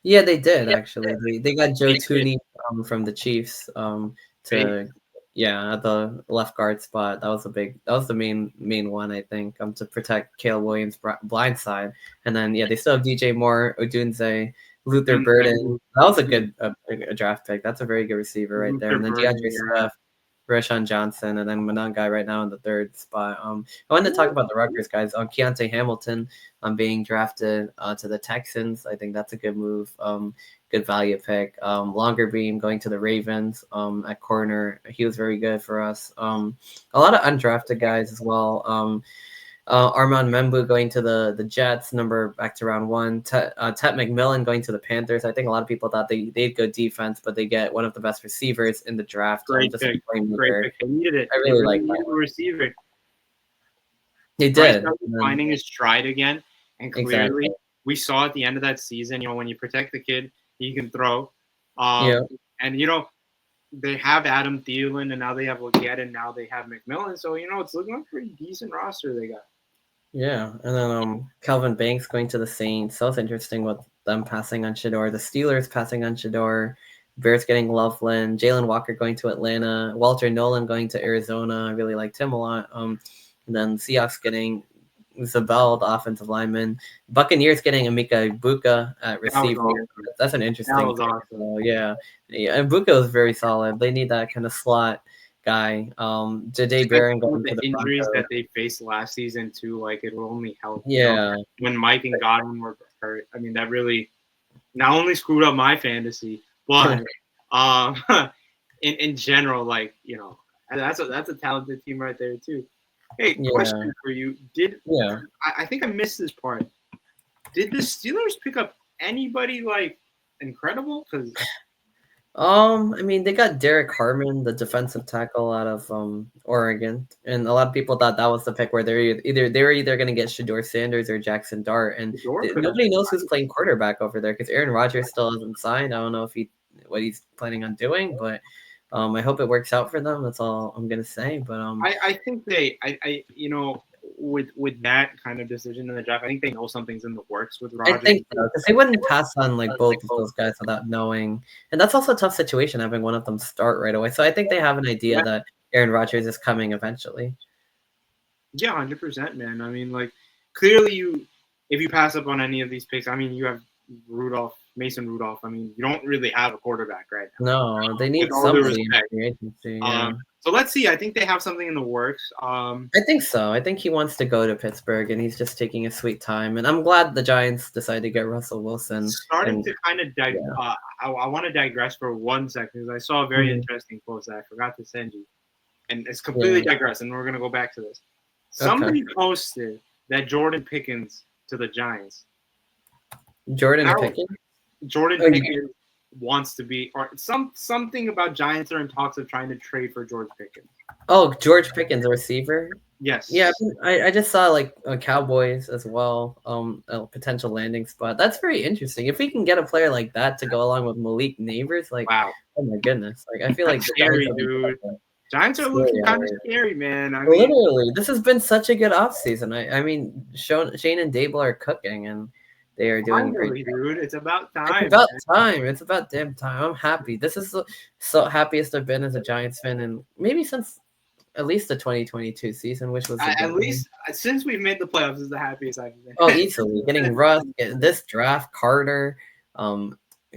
Yeah, they did actually. They got Joe Tooney from the Chiefs to at the left guard spot. That was the main one, I think, to protect Caleb Williams' blind side. And then they still have DJ Moore, Odunze, Luther Burden. That was a good a draft pick. That's a very good receiver right there. And then DeAndre Swift, Rashawn Johnson, and then Manungai right now in the 3rd spot. I wanted to talk about the Rutgers guys. Keontae Hamilton being drafted to the Texans. I think that's a good move. Good value pick. Longer Beam going to the Ravens at corner. He was very good for us. A lot of undrafted guys as well. Armand Membu going to the Jets, number back to round 1. Tet McMillan going to the Panthers. I think a lot of people thought they'd go defense, but they get one of the best receivers in the draft. Great pick. They needed it. I really like that receiver. They did. Finding his stride again, and clearly we saw at the end of that season, when you protect the kid, he can throw. And they have Adam Thielen, and now they have Legette, and now they have McMillan. So it's looking like a pretty decent roster they got. Yeah, and then Calvin Banks going to the Saints. That was interesting with them passing on Shedeur. The Steelers passing on Shedeur. Bears getting Loveland. Jalen Walker going to Atlanta. Walter Nolan going to Arizona. I really liked him a lot. And then Seahawks getting Zabel, the offensive lineman. Buccaneers getting Emeka Ibuka at receiver. That's an interesting. That was awesome. So, yeah, and Ibuka was very solid. They need that kind of slot guy. Today Barron With going the to the injuries Broncos. that they faced last season too, like it will only help. Yeah, When Mike and Godwin were hurt, I mean that really not only screwed up my fantasy, but um, in general, like that's a talented team right there too. Hey, yeah, question for you: Did yeah. I think I missed this part? Did the Steelers pick up anybody like incredible? Because I mean, they got Derek Harmon, the defensive tackle out of Oregon, and a lot of people thought that was the pick where they were either going to get Shedeur Sanders or Jaxson Dart, and nobody knows who's playing quarterback over there because Aaron Rodgers still hasn't signed. I don't know what he's planning on doing, but I hope it works out for them. That's all I'm gonna say. But I think I with that kind of decision in the draft, I think they know something's in the works with I Rodgers. think so because they wouldn't pass on like both of those guys without knowing, and that's also a tough situation having one of them start right away. So I think they have an idea that Aaron Rodgers is coming eventually. Yeah, 100%, man. I mean, like clearly if you pass up on any of these picks, I mean, you have Mason Rudolph. I mean, you don't really have a quarterback right now. No, they need somebody in the agency. Yeah. So let's see. I think they have something in the works. I think so. I think he wants to go to Pittsburgh, and he's just taking a sweet time. And I'm glad the Giants decided to get Russell Wilson. Starting to kind of I want to digress for 1 second because I saw a very interesting post that I forgot to send you, and it's completely digress. And we're gonna go back to this. Somebody posted that Jordan Pickens to the Giants. Jordan Pickens wants to be, or something about Giants are in talks of trying to trade for George Pickens. Oh, George Pickens, a receiver? Yes. Yeah, I just saw like Cowboys as well, a potential landing spot. That's very interesting. If we can get a player like that to go along with Malik Neighbors, like wow, oh my goodness, like I feel like scary, dude. Giants are looking kind of scary, man. I mean, literally, this has been such a good offseason. I mean, Shane and Dable are cooking, and they are doing great. Dude, it's about time. It's about time. It's about damn time. I'm happy. This is so happiest I've been as a Giants fan, and maybe since at least the 2022 season, which was at least since we've made the playoffs, is the happiest I've been. Oh, easily getting Russ, this draft, Carter,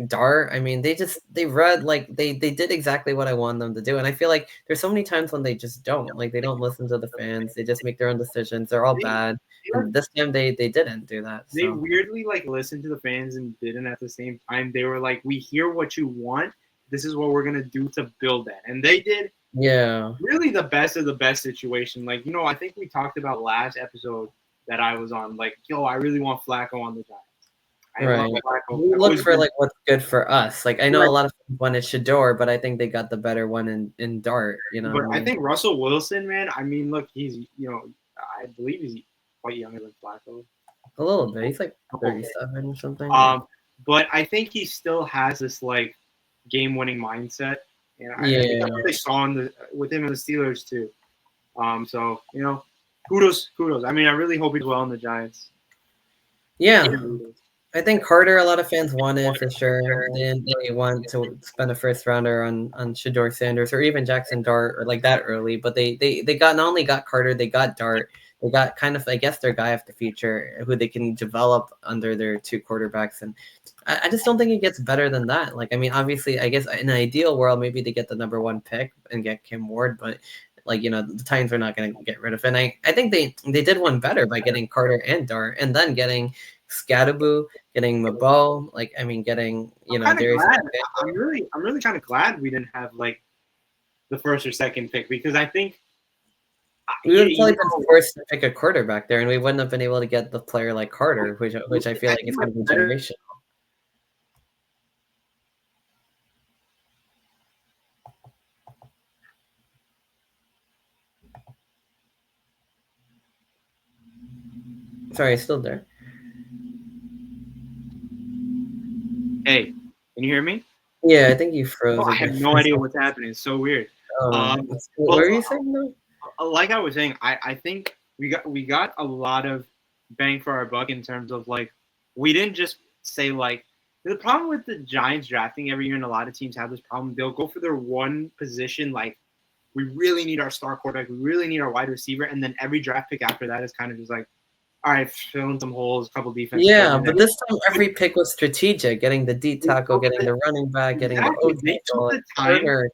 Dart. I mean, they read like they did exactly what I want them to do, and I feel like there's so many times when they just don't they don't listen to the fans. They just make their own decisions. They're all bad. And this time they didn't do that. So. They weirdly like listened to the fans and didn't at the same time. They were like, "We hear what you want. This is what we're gonna do to build that," and they did. Yeah, really the best of the best situation. Like I think we talked about last episode that I was on. Like, I really want Flacco on the Giants. Right. We look for like what's good for us. Like I know a lot of people wanted Shedeur, but I think they got the better one in Dart. But I think Russell Wilson, man. I mean, look, he's I believe he's quite younger than Flacco. A little bit. He's like 37 or something. But I think he still has this like game-winning mindset. And I think that's what they saw with him and the Steelers too. So kudos. I mean, I really hope he's well in the Giants. Yeah. I think Carter, a lot of fans wanted for sure. They want to spend a first rounder on Shedeur Sanders or even Jaxson Dart or like that early. But they got not only got Carter, they got Dart. They got kind of, I guess, their guy of the future who they can develop under their two quarterbacks. And I just don't think it gets better than that. Like, I mean, obviously, I guess in an ideal world, maybe they get the number 1 pick and get Kim Ward. But, like, the Titans are not going to get rid of it. And I think they did one better by getting Carter and Dart and then getting Skattebo, getting Mabo. Like, I mean, getting, Darius. I'm really kind of glad we didn't have, like, the first or second pick because I think we would have probably been forced to pick a quarterback there, and we wouldn't have been able to get the player like Carter, which I feel like is going to be generational. Sorry, still there. Hey, can you hear me? Yeah, I think you froze. I have no idea what's happening. It's so weird. What were you saying though? Like I was saying, I think we got a lot of bang for our buck in terms of like we didn't just say like the problem with the Giants drafting every year, and a lot of teams have this problem. They'll go for their one position, like we really need our star quarterback, we really need our wide receiver, and then every draft pick after that is kind of just like, all right, fill in some holes, a couple defense. Yeah, but this time every pick was strategic, getting the D tackle, getting the running back, getting the they took the time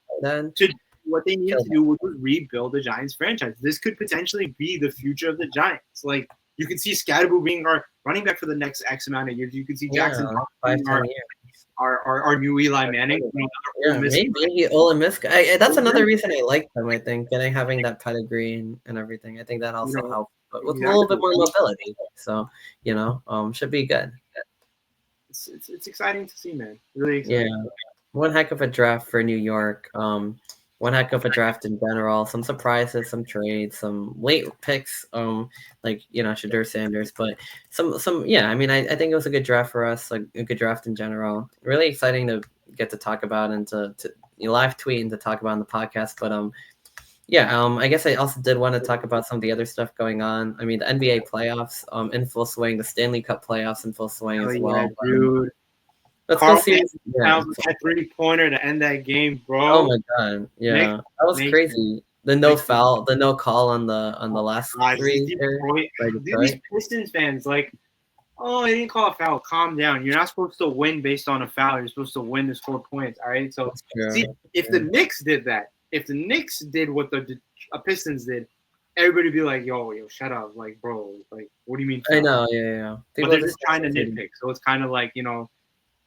what they needed to do was rebuild the Giants franchise. This could potentially be the future of the Giants. Like, you could see Skattebo being our running back for the next X amount of years. You could see Jaxson Dart being 5-10 years. our new Eli Manning. Yeah, maybe Ole Miss. That's another reason I like them. I think having that pedigree and everything. I think that also helps, but with a little bit more mobility. So should be good. It's exciting to see, man. Really exciting. Yeah, one heck of a draft for New York. One heck of a draft in general. Some surprises, some trades, some late picks. Like Shedeur Sanders, but some. Yeah, I mean, I think it was a good draft for us. Like a good draft in general. Really exciting to get to talk about and to live tweet and to talk about on the podcast. But I guess I also did want to talk about some of the other stuff going on. I mean, the NBA playoffs in full swing, the Stanley Cup playoffs in full swing as well. Dude. Let's go see. That 3-pointer to end that game, bro. Oh my god, yeah, that was crazy. The no foul, the no call on the last three. These Pistons fans, like, oh, they didn't call a foul. Calm down. You're not supposed to win based on a foul. You're supposed to win to score points. All right. So see, if the Knicks did that, if the Knicks did what the Pistons did, everybody would be like, yo, shut up, like, bro, like, what do you mean? Foul? I know, yeah. But they're just trying to nitpick. So it's kind of like,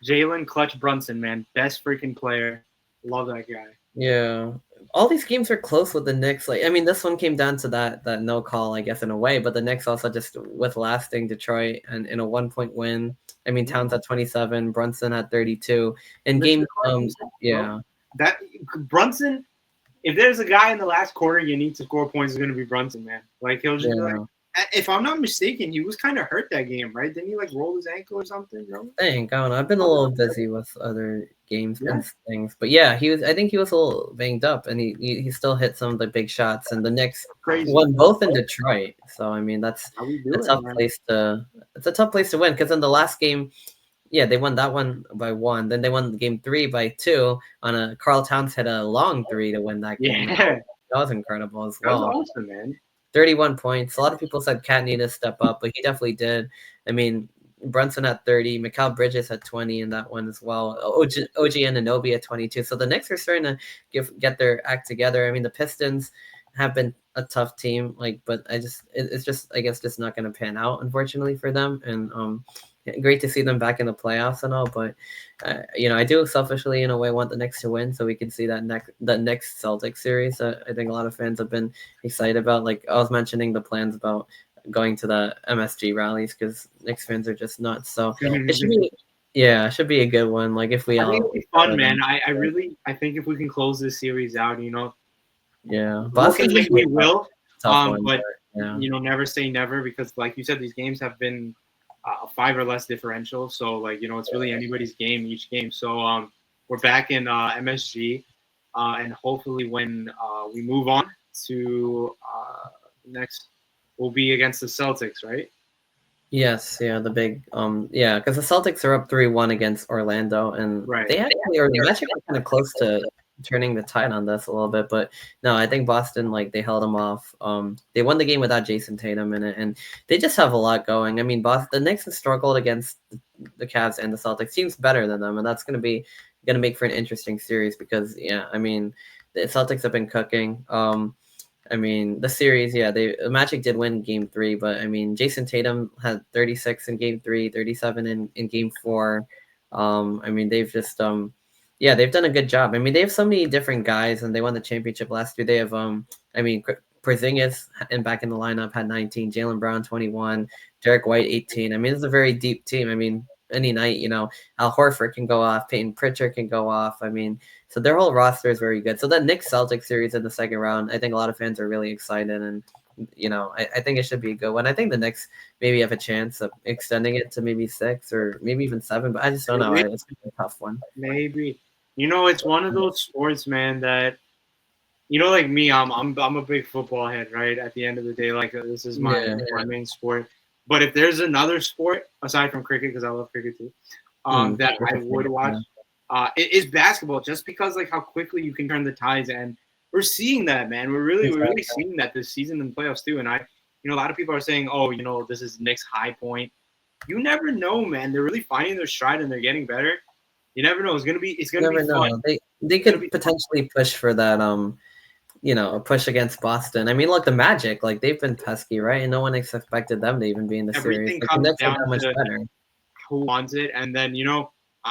Jalen Clutch Brunson, man, best freaking player. Love that guy. Yeah, all these games are close with the Knicks. Like, I mean, this one came down to that no call, I guess, in a way. But the Knicks also just with lasting Detroit and in a 1-point win. I mean, Towns at 27, Brunson at 32. In game, that Brunson. If there's a guy in the last quarter you need to score points, is going to be Brunson, man. Like, he'll just be like. If I'm not mistaken, he was kind of hurt that game, right? Didn't he roll his ankle or something? No? Dang, I don't know. I've been a little busy with other games and things, but yeah, I think he was a little banged up, and he still hit some of the big shots. And the Knicks won both in Detroit, so I mean that's a tough place to. It's a tough place to win because in the last game, they won that one by 1. Then they won game 3 by 2 on a Karl Towns hit a long 3 to win that game. That was incredible as well. That was awesome, man. 31 points. A lot of people said Cat needed to step up, but he definitely did. I mean, Brunson at 30, Mikal Bridges at 20 in that one as well. OG Anunoby at 22. So the Knicks are starting to get their act together. I mean, the Pistons have been a tough team, but it's just I guess just not going to pan out, unfortunately for them. And great to see them back in the playoffs and all, but I do selfishly in a way want the Knicks to win so we can see that next Celtics series. I think a lot of fans have been excited about. Like I was mentioning the plans about going to the MSG rallies because Knicks fans are just nuts. So it should be a good one. Like if we I think it'll be fun, man. I think if we can close this series out, Boston we will. But never say never because, like you said, these games have been. A 5 or less differential, so it's really anybody's game each game. So we're back in MSG, and hopefully when we move on to next, we'll be against the Celtics, right? Yes, the big because the Celtics are up 3-1 against Orlando, and they actually are kind of close to turning the tide on this a little bit, but no, I think Boston they held them off. They won the game without Jason Tatum in it, and they just have a lot going. I mean, the Knicks have struggled against the Cavs and the Celtics. Teams better than them, and that's going to make for an interesting series because I mean, the Celtics have been cooking. I mean, the series, the Magic did win game 3, but I mean, Jason Tatum had 36 in game 3, 37 in game 4. I mean, they've just they've done a good job. I mean, they have so many different guys, and they won the championship last year. They have, Porzingis back in the lineup had 19, Jaylen Brown 21, Derek White 18. I mean, it's a very deep team. I mean, any night, Al Horford can go off, Peyton Pritchard can go off. I mean, so their whole roster is very good. So the Knicks Celtics series in the second round, I think a lot of fans are really excited, and I think it should be a good one. I think the Knicks maybe have a chance of extending it to maybe 6 or maybe even 7, but I just don't know. It's a tough one. Maybe. It's one of those sports, man, that like me, I'm a big football head, right? At the end of the day, this is my main sport. But if there's another sport aside from cricket, because I love cricket too, that I would watch, it is basketball. Just because how quickly you can turn the tides, and we're seeing that, man. We're really seeing that this season in the playoffs too. And a lot of people are saying, oh, this is Knicks' high point. You never know, man. They're really finding their stride and they're getting better. You never know. It's gonna be fun. They could potentially push for that a push against Boston. I mean, look, the Magic, like they've been pesky, right? And no one expected them to even be in the series. Everything Like the comes Knicks are down that much to better. who wants it, and then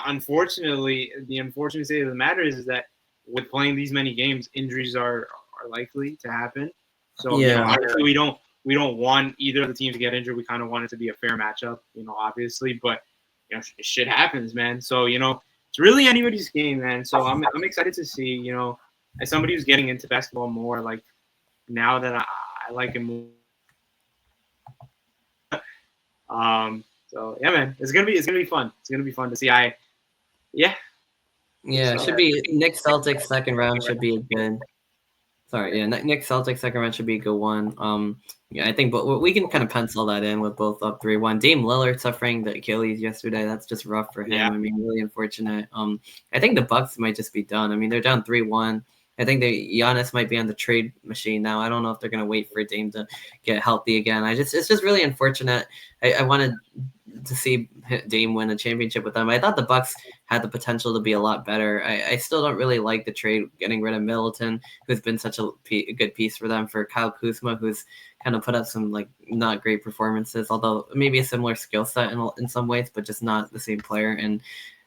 unfortunately, the unfortunate state of the matter is that with playing these many games, injuries are likely to happen. So obviously we don't want either of the teams to get injured. We kind of want it to be a fair matchup, obviously, but shit happens, man. So it's really anybody's game, man. So I'm excited to see, as somebody who's getting into basketball more, like now that I like it more. So yeah, man, it's gonna be fun. It's gonna be fun to see. Yeah, it should be Knicks Celtics second round should be a good. Sorry, yeah, Knicks Celtics second round should be a good one. Yeah, I think, but we can kind of pencil that in with both up 3-1. Dame Lillard suffering the Achilles yesterday. That's just rough for him. Yeah. I mean, really unfortunate. I think the Bucks might just be done. I mean, they're down 3-1. I think Giannis might be on the trade machine now. I don't know if they're gonna wait for Dame to get healthy again. It's just really unfortunate. I wanted to see Dame win a championship with them. I thought the Bucks had the potential to be a lot better. I still don't really like the trade getting rid of Middleton, who's been such a good piece for them, for Kyle Kuzma, who's kind of put up some like not great performances, although maybe a similar skill set in some ways, but just not the same player. And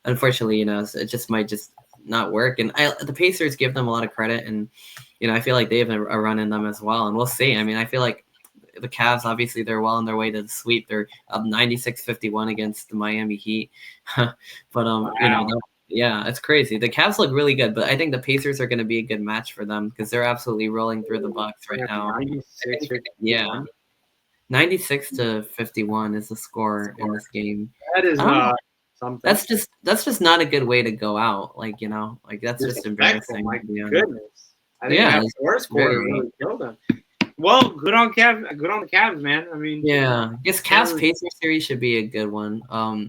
unfortunately, it just might just not work. And the Pacers give them a lot of credit, and I feel like they have a run in them as well. And we'll see. I mean, I feel like the Cavs, obviously, they're well on their way to the sweep. They're up 96-51 against the Miami Heat. But Wow. yeah, it's crazy. The Cavs look really good, but I think the Pacers are going to be a good match for them because they're absolutely rolling through the Bucks right now. 96-51 is the score in this game. That is something. That's just not a good way to go out. Like that's just embarrassing. My goodness. I think Yeah, that first quarter really killed them. Well, good on the Cavs, man. I mean, yeah, I guess Cavs Pacers series should be a good one. A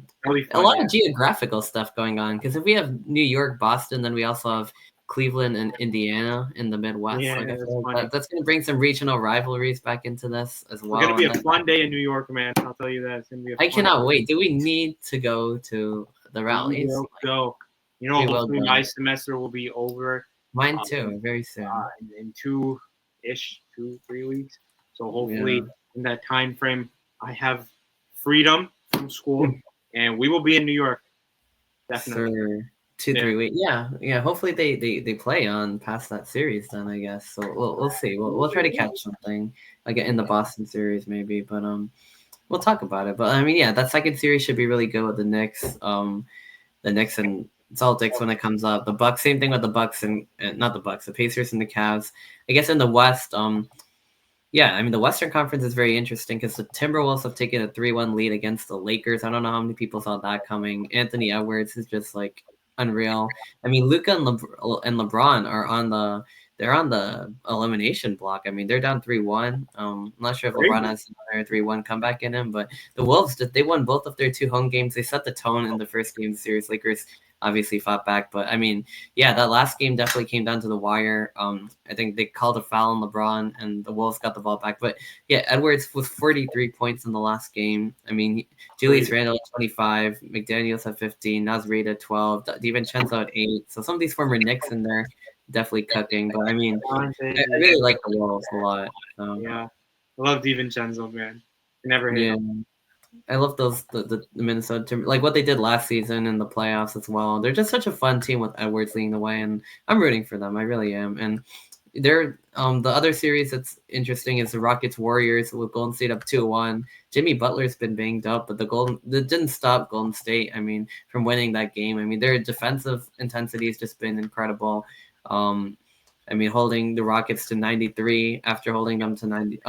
lot of geographical stuff going on because if we have New York, Boston, then we also have Cleveland and Indiana in the Midwest. Yeah, that's going to bring some regional rivalries back into this as well. It's going to be a fun day in New York, man. I'll tell you that. It's going to be I cannot wait. Do we need to go to the rallies? We will go. Hopefully my semester will be over. Mine too, very soon. In 2-3 weeks. So hopefully in that time frame, I have freedom from school, and we will be in New York. Definitely. For 2-3 weeks. Yeah. Hopefully they play on past that series then, I guess. So we'll see. We'll try to catch something like in the Boston series maybe, but we'll talk about it. But I mean, yeah, that second series should be really good with the Knicks. The Knicks and Celtics when it comes up. The Bucks, same thing with the Bucks and not the Bucks, the Pacers and the Cavs. I guess in the West, yeah, I mean the Western Conference is very interesting because the Timberwolves have taken a 3-1 lead against the Lakers. I don't know how many people saw that coming. Anthony Edwards is just like unreal. I mean, Luka and LeBron are on the elimination block. I mean, they're down 3-1. I'm not sure if LeBron has another 3-1 comeback in him, but the Wolves, they won both of their 2 home games. They set the tone in the first game of the series. Lakers obviously fought back, but I mean, yeah, that last game definitely came down to the wire. I think they called a foul on LeBron, and the Wolves got the ball back. But yeah, Edwards with 43 points in the last game. I mean, Julius Randle at 25, McDaniels at 15, Naz Reid at 12, DiVincenzo at 8. So some of these former Knicks in there definitely cooking. But I mean, I really like the Wolves a lot. Yeah, I love DiVincenzo, man. Never hate him. I love the Minnesota team, like what they did last season in the playoffs as well. They're just such a fun team with Edwards leading the way, and I'm rooting for them. I really am. And they're the other series that's interesting is the Rockets Warriors with Golden State up 2-1. Jimmy Butler's been banged up, but that didn't stop Golden State. I mean, from winning that game. I mean, their defensive intensity has just been incredible. I mean, holding the Rockets to 93 after holding them to 90.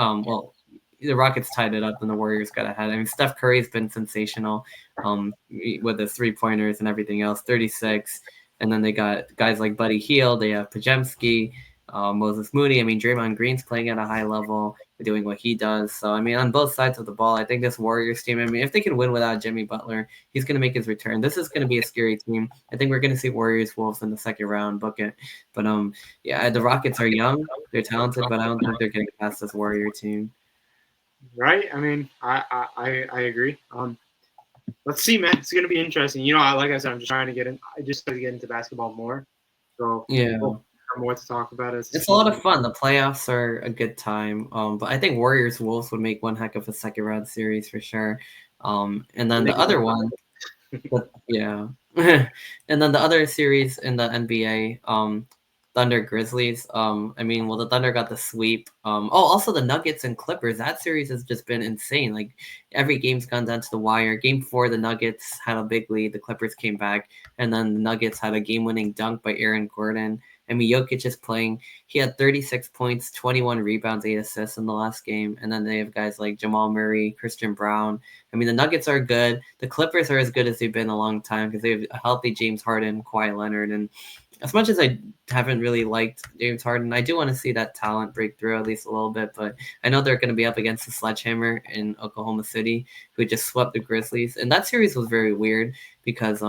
The Rockets tied it up and the Warriors got ahead. I mean, Steph Curry's been sensational with his 3-pointers and everything else, 36. And then they got guys like Buddy Hield. They have Pajemski, Moses Moody. I mean, Draymond Green's playing at a high level, doing what he does. So, I mean, on both sides of the ball, I think this Warriors team, I mean, if they can win without Jimmy Butler, he's going to make his return. This is going to be a scary team. I think we're going to see Warriors-Wolves in the second round, book it. But, yeah, the Rockets are young. They're talented, but I don't think they're getting past this Warrior team. Right? I mean, I agree. Let's see, man. It's gonna be interesting. Like I said, I'm just trying to get in. I just got to get into basketball more. So yeah, more to talk about. It's a lot of fun. The playoffs are a good time. But I think Warriors Wolves would make one heck of a second round series for sure. And then the other one, yeah, and then the other series in the NBA, Thunder Grizzlies. I mean, well, the Thunder got the sweep. Also the Nuggets and Clippers. That series has just been insane. Like every game's gone down to the wire. Game 4, the Nuggets had a big lead. The Clippers came back, and then the Nuggets had a game-winning dunk by Aaron Gordon. I mean, Jokic is playing. He had 36 points, 21 rebounds, 8 assists in the last game. And then they have guys like Jamal Murray, Christian Brown. I mean, the Nuggets are good. The Clippers are as good as they've been a long time because they have a healthy James Harden, Kawhi Leonard. And as much as I haven't really liked James Harden, I do want to see that talent break through at least a little bit. But I know they're going to be up against the Sledgehammer in Oklahoma City, who just swept the Grizzlies. And that series was very weird because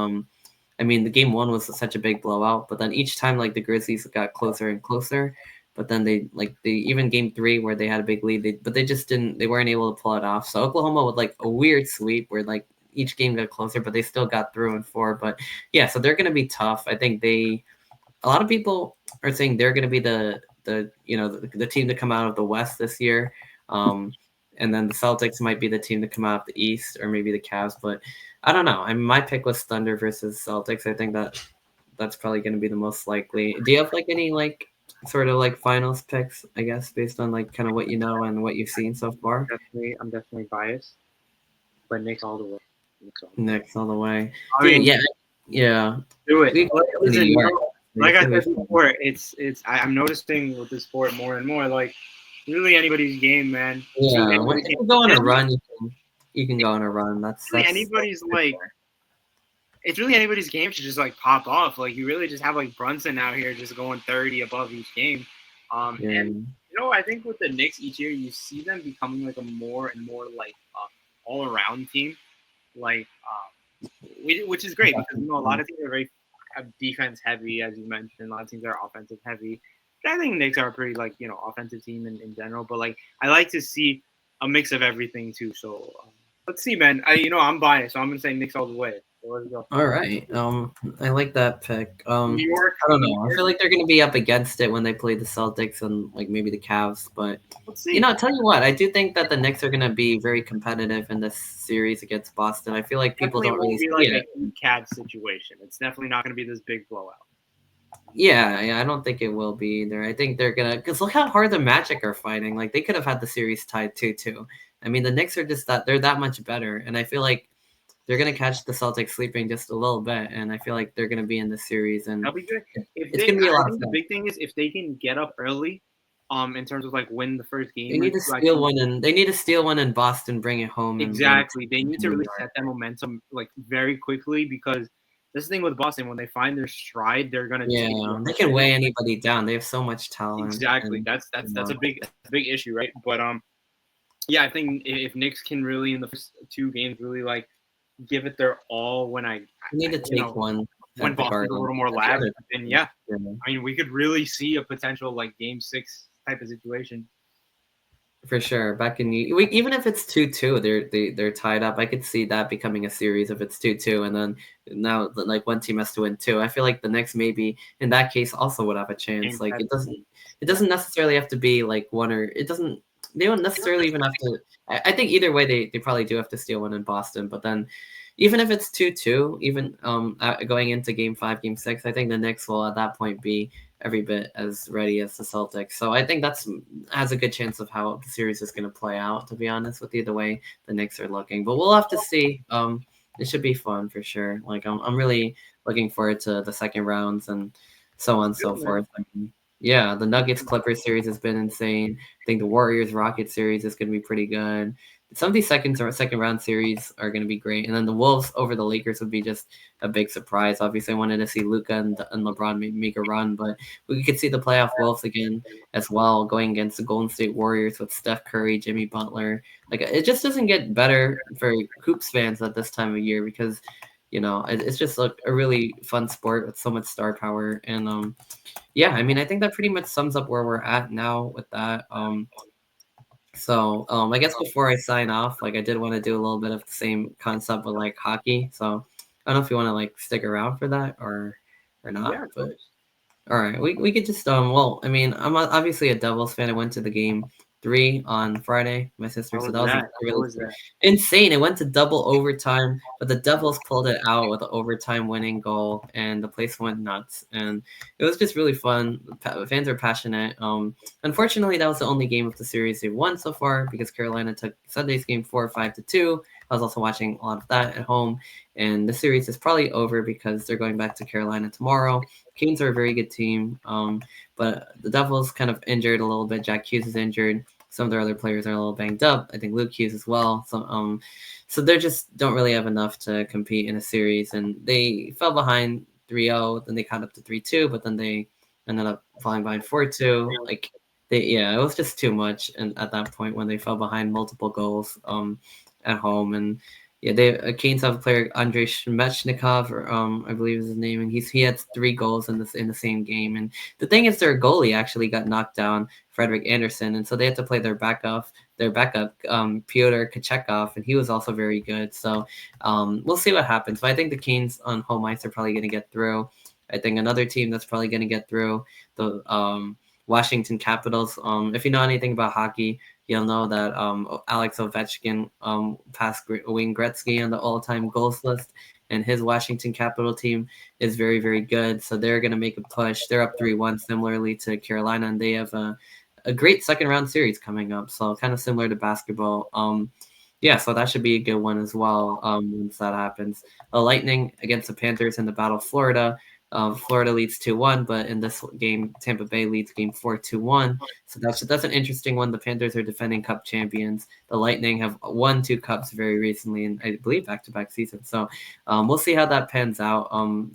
I mean, the game 1 was such a big blowout, but then each time like the Grizzlies got closer and closer. But then they even game 3 where they had a big lead, they weren't able to pull it off. So Oklahoma with like a weird sweep where like each game got closer, but they still got through in 4. But yeah, so they're going to be tough. I think a lot of people are saying they're going to be the team to come out of the West this year. And then the Celtics might be the team to come out of the East, or maybe the Cavs, but I don't know. I mean, my pick was Thunder versus Celtics. I think that's probably going to be the most likely. Do you have like any like sort of like finals picks? I guess based on like kind of what you know and what you've seen so far. I'm definitely biased, but Knicks all the way. Knicks all the way. I mean, yeah. Do it. Listen, like I said before, I'm noticing with this sport more and more. Like, really, anybody's game, man. Yeah, when you go on a run, you can go on a run. That's anybody's like. It's really anybody's game to just like pop off. Like you really just have like Brunson out here just going 30 above each game. And I think with the Knicks each year, you see them becoming like a more and more like all around team, like which is great because a lot of teams are very defense heavy, as you mentioned. A lot of teams are offensive heavy. But I think Knicks are a pretty like offensive team in general. But like I like to see a mix of everything too. So let's see, man. I'm biased, so I'm gonna say Knicks all the way. All right. I like that pick. New York. I don't know. I feel like they're going to be up against it when they play the Celtics and like maybe the Cavs. But let's see. I'll tell you what. I do think that the Knicks are going to be very competitive in this series against Boston. I feel like people don't really see like it. A CAD situation. It's definitely not going to be this big blowout. Yeah, I don't think it will be either. I think they're gonna because look how hard the Magic are fighting. Like they could have had the series tied 2-2. I mean, the Knicks are just they're that much better, and I feel like they're going to catch the Celtics sleeping just a little bit, and I feel like they're going to be in the series. And that'll be good. It's going to be a lot of fun. The big thing is if they can get up early, in terms of like win the first game. They need to steal one, and they need to steal one in Boston, bring it home. Exactly, they need to really set that momentum like very quickly because this thing with Boston, when they find their stride, they're going to they can weigh anybody down. They have so much talent. Exactly, that's a big issue, right? But yeah, I think if Knicks can really in the first 2 games really like give it their all when I need to take one when Boston's a little more lag, then I mean we could really see a potential like game 6 type of situation. For sure. Back in even if it's 2-2, they're tied up. I could see that becoming a series if it's 2-2, and then now like one team has to win 2. I feel like the Knicks maybe in that case also would have a chance. Like it doesn't necessarily have to be like one or it doesn't. They don't necessarily even have to. I think either way they probably do have to steal one in Boston. But then, even if it's 2-2, even going into Game 5, Game 6, I think the Knicks will at that point be every bit as ready as the Celtics. So I think has a good chance of how the series is going to play out. To be honest with you, the way the Knicks are looking, but we'll have to see. It should be fun for sure. Like I'm really looking forward to the second rounds and so on and so forth. I mean, yeah, the Nuggets Clippers series has been insane. I think the Warriors Rockets series is going to be pretty good. Some of these second round series are going to be great, and then the Wolves over the Lakers would be just a big surprise. Obviously, I wanted to see Luka and LeBron make a run, but we could see the playoff Wolves again as well, going against the Golden State Warriors with Steph Curry, Jimmy Butler. Like it just doesn't get better for hoops fans at this time of year because it's just like a really fun sport with so much star power. And yeah, I mean, I think that pretty much sums up where we're at now with that. So I guess before I sign off, like I did want to do a little bit of the same concept with like hockey. So I don't know if you want to like stick around for that or not. Yeah, but All right, we could just well, I mean, I'm obviously a Devils fan. I went to the game 3 on Friday, my sister. How So was that was a that? How really was that? insane. It went to double overtime, but the Devils pulled it out with an overtime winning goal, and the place went nuts. And it was just really fun. Fans are passionate. Unfortunately, that was the only game of the series they won so far because Carolina took Sunday's game 4-5-2. I was also watching a lot of that at home, and the series is probably over because they're going back to Carolina tomorrow. Canes are a very good team, but the Devils kind of injured a little bit. Jack Hughes is injured. Some of their other players are a little banged up. I think Luke Hughes as well. So they just don't really have enough to compete in a series, and they fell behind 3-0. Then they caught up to 3-2, but then they ended up falling behind 4-2. Like it was just too much. And at that point, when they fell behind multiple goals, at home, and yeah, they Canes have a player Andrei Shmechnikov, or I believe is his name, and he had 3 goals in the same game. And the thing is, their goalie actually got knocked down, Frederick Anderson, and so they had to play their backup Pyotr Kachekov, and he was also very good. So we'll see what happens. But I think the Canes on home ice are probably going to get through. I think another team that's probably going to get through the Washington Capitals. If you know anything about hockey, you'll know that Alex Ovechkin passed Wayne Gretzky on the all-time goals list, and his Washington Capital team is very, very good. So they're going to make a push. They're up 3-1, similarly to Carolina, and they have a great second-round series coming up. So kind of similar to basketball. Yeah, so that should be a good one as well once that happens. The Lightning against the Panthers in the Battle of Florida. Florida leads 2-1, but in this game, Tampa Bay leads game 4-1. So that's an interesting one. The Panthers are defending Cup champions. The Lightning have won 2 Cups very recently, and I believe back-to-back seasons. So we'll see how that pans out.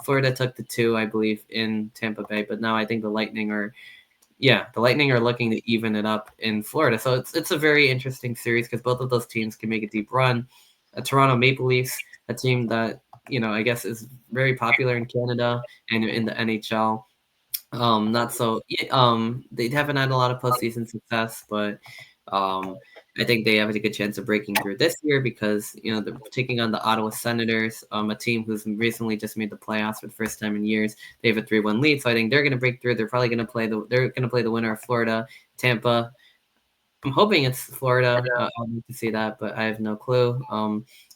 Florida took the 2, I believe, in Tampa Bay, but now I think the Lightning are looking to even it up in Florida. So it's a very interesting series because both of those teams can make a deep run. Toronto Maple Leafs, a team that I guess is very popular in Canada and in the NHL. Not so. They haven't had a lot of postseason success, but um, I think they have a good chance of breaking through this year because they're taking on the Ottawa Senators, a team who's recently just made the playoffs for the first time in years. They have a 3-1 lead, so I think they're going to break through. They're probably going to play the winner of Florida, Tampa. I'm hoping it's Florida. I'll need to see that, but I have no clue.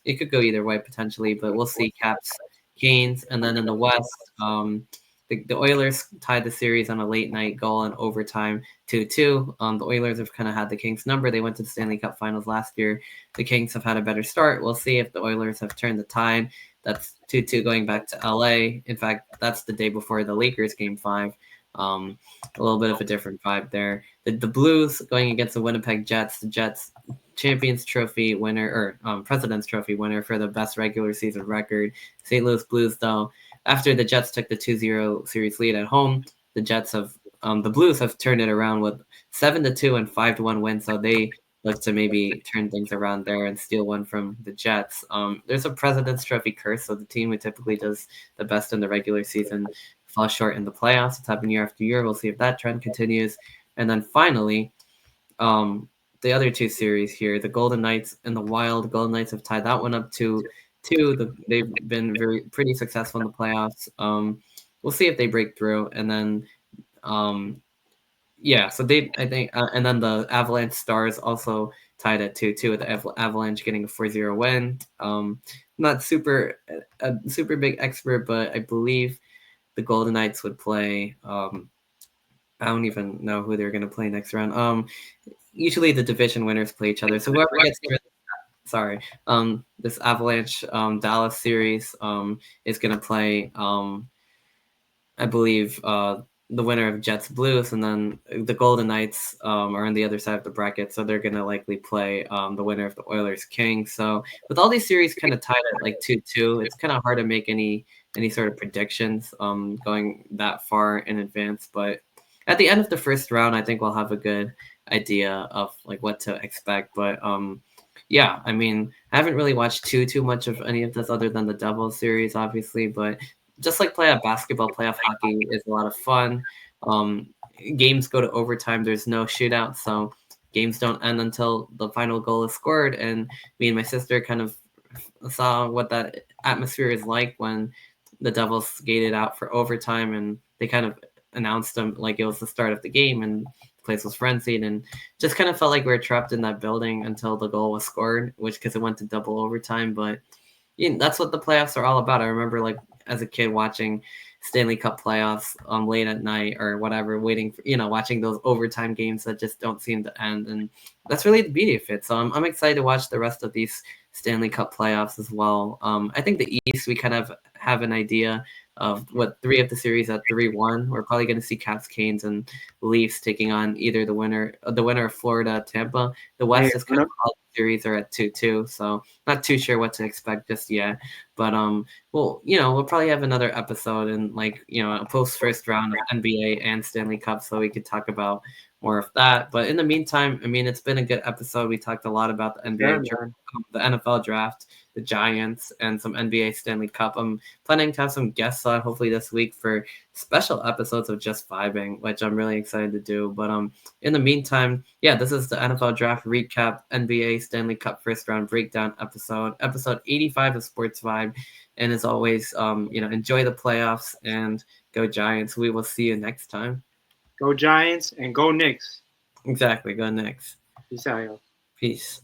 It could go either way potentially, but we'll see. Caps, Canes, and then in the West, the Oilers tied the series on a late night goal in overtime, 2-2. The Oilers have kind of had the Kings number. They went to the Stanley Cup Finals last year. The Kings have had a better start. We'll see if the Oilers have turned the tide. That's 2-2 going back to LA. In fact, that's the day before the Lakers game 5. A little bit of a different vibe there. The Blues going against the Winnipeg Jets. The Jets Champions Trophy winner, or President's Trophy winner for the best regular season record. St. Louis Blues, though, after the Jets took the 2-0 series lead at home, the Blues have turned it around with 7-2 and 5-1 wins. So they look to maybe turn things around there and steal one from the Jets. There's a President's Trophy curse, so the team who typically does the best in the regular season falls short in the playoffs. It's happened year after year. We'll see if that trend continues. And then finally, the other 2 series here, the Golden Knights and the Wild. Golden Knights have tied that one up to 2. They've been pretty successful in the playoffs. We'll see if they break through. And then, so I think, and then the Avalanche Stars also tied at 2-2 with the Avalanche getting a 4-0 win. Not a super big expert, but I believe the Golden Knights would play. I don't even know who they're going to play next round. Usually the division winners play each other. So whoever gets through, this Avalanche Dallas series is going to play. I believe the winner of Jets Blues, and then the Golden Knights are on the other side of the bracket, so they're going to likely play the winner of the Oilers Kings. So with all these series kind of tied at like 2-2, it's kind of hard to make any sort of predictions going that far in advance. But at the end of the first round, I think we'll have a good idea of like what to expect. But I mean, I haven't really watched too much of any of this other than the Devils series, obviously, but just like playoff basketball, playoff hockey is a lot of fun. Games go to overtime. There's no shootout, so games don't end until the final goal is scored. And me and my sister kind of saw what that atmosphere is like when the Devils skated out for overtime, and they kind of announced them like it was the start of the game, and the place was frenzied, and just kind of felt like we were trapped in that building until the goal was scored, which because it went to double overtime. But that's what the playoffs are all about. I remember like as a kid watching Stanley Cup playoffs late at night or whatever, waiting for, watching those overtime games that just don't seem to end. And that's really the beauty of it. So I'm excited to watch the rest of these Stanley Cup playoffs as well. I think the East, we kind of have an idea of what three of the series at 3-1. We're probably going to see Caps, Canes, and Leafs taking on either the winner of Florida, Tampa. The West is kind of all the series are at 2-2, so not too sure what to expect just yet. But we'll probably have another episode in like a post first round of NBA and Stanley Cup, so we could talk about more of that. But in the meantime, I mean, it's been a good episode. We talked a lot about the NBA draft, the NFL draft, the Giants, and some NBA Stanley Cup. I'm planning to have some guests on hopefully this week for special episodes of Just Vibing, which I'm really excited to do. But in the meantime, this is the NFL draft recap, NBA Stanley Cup first round breakdown episode 85 of Sports Vibe. And as always, enjoy the playoffs and go Giants. We will see you next time. Go Giants and go Knicks. Exactly. Go Knicks. Peace out, y'all. Peace.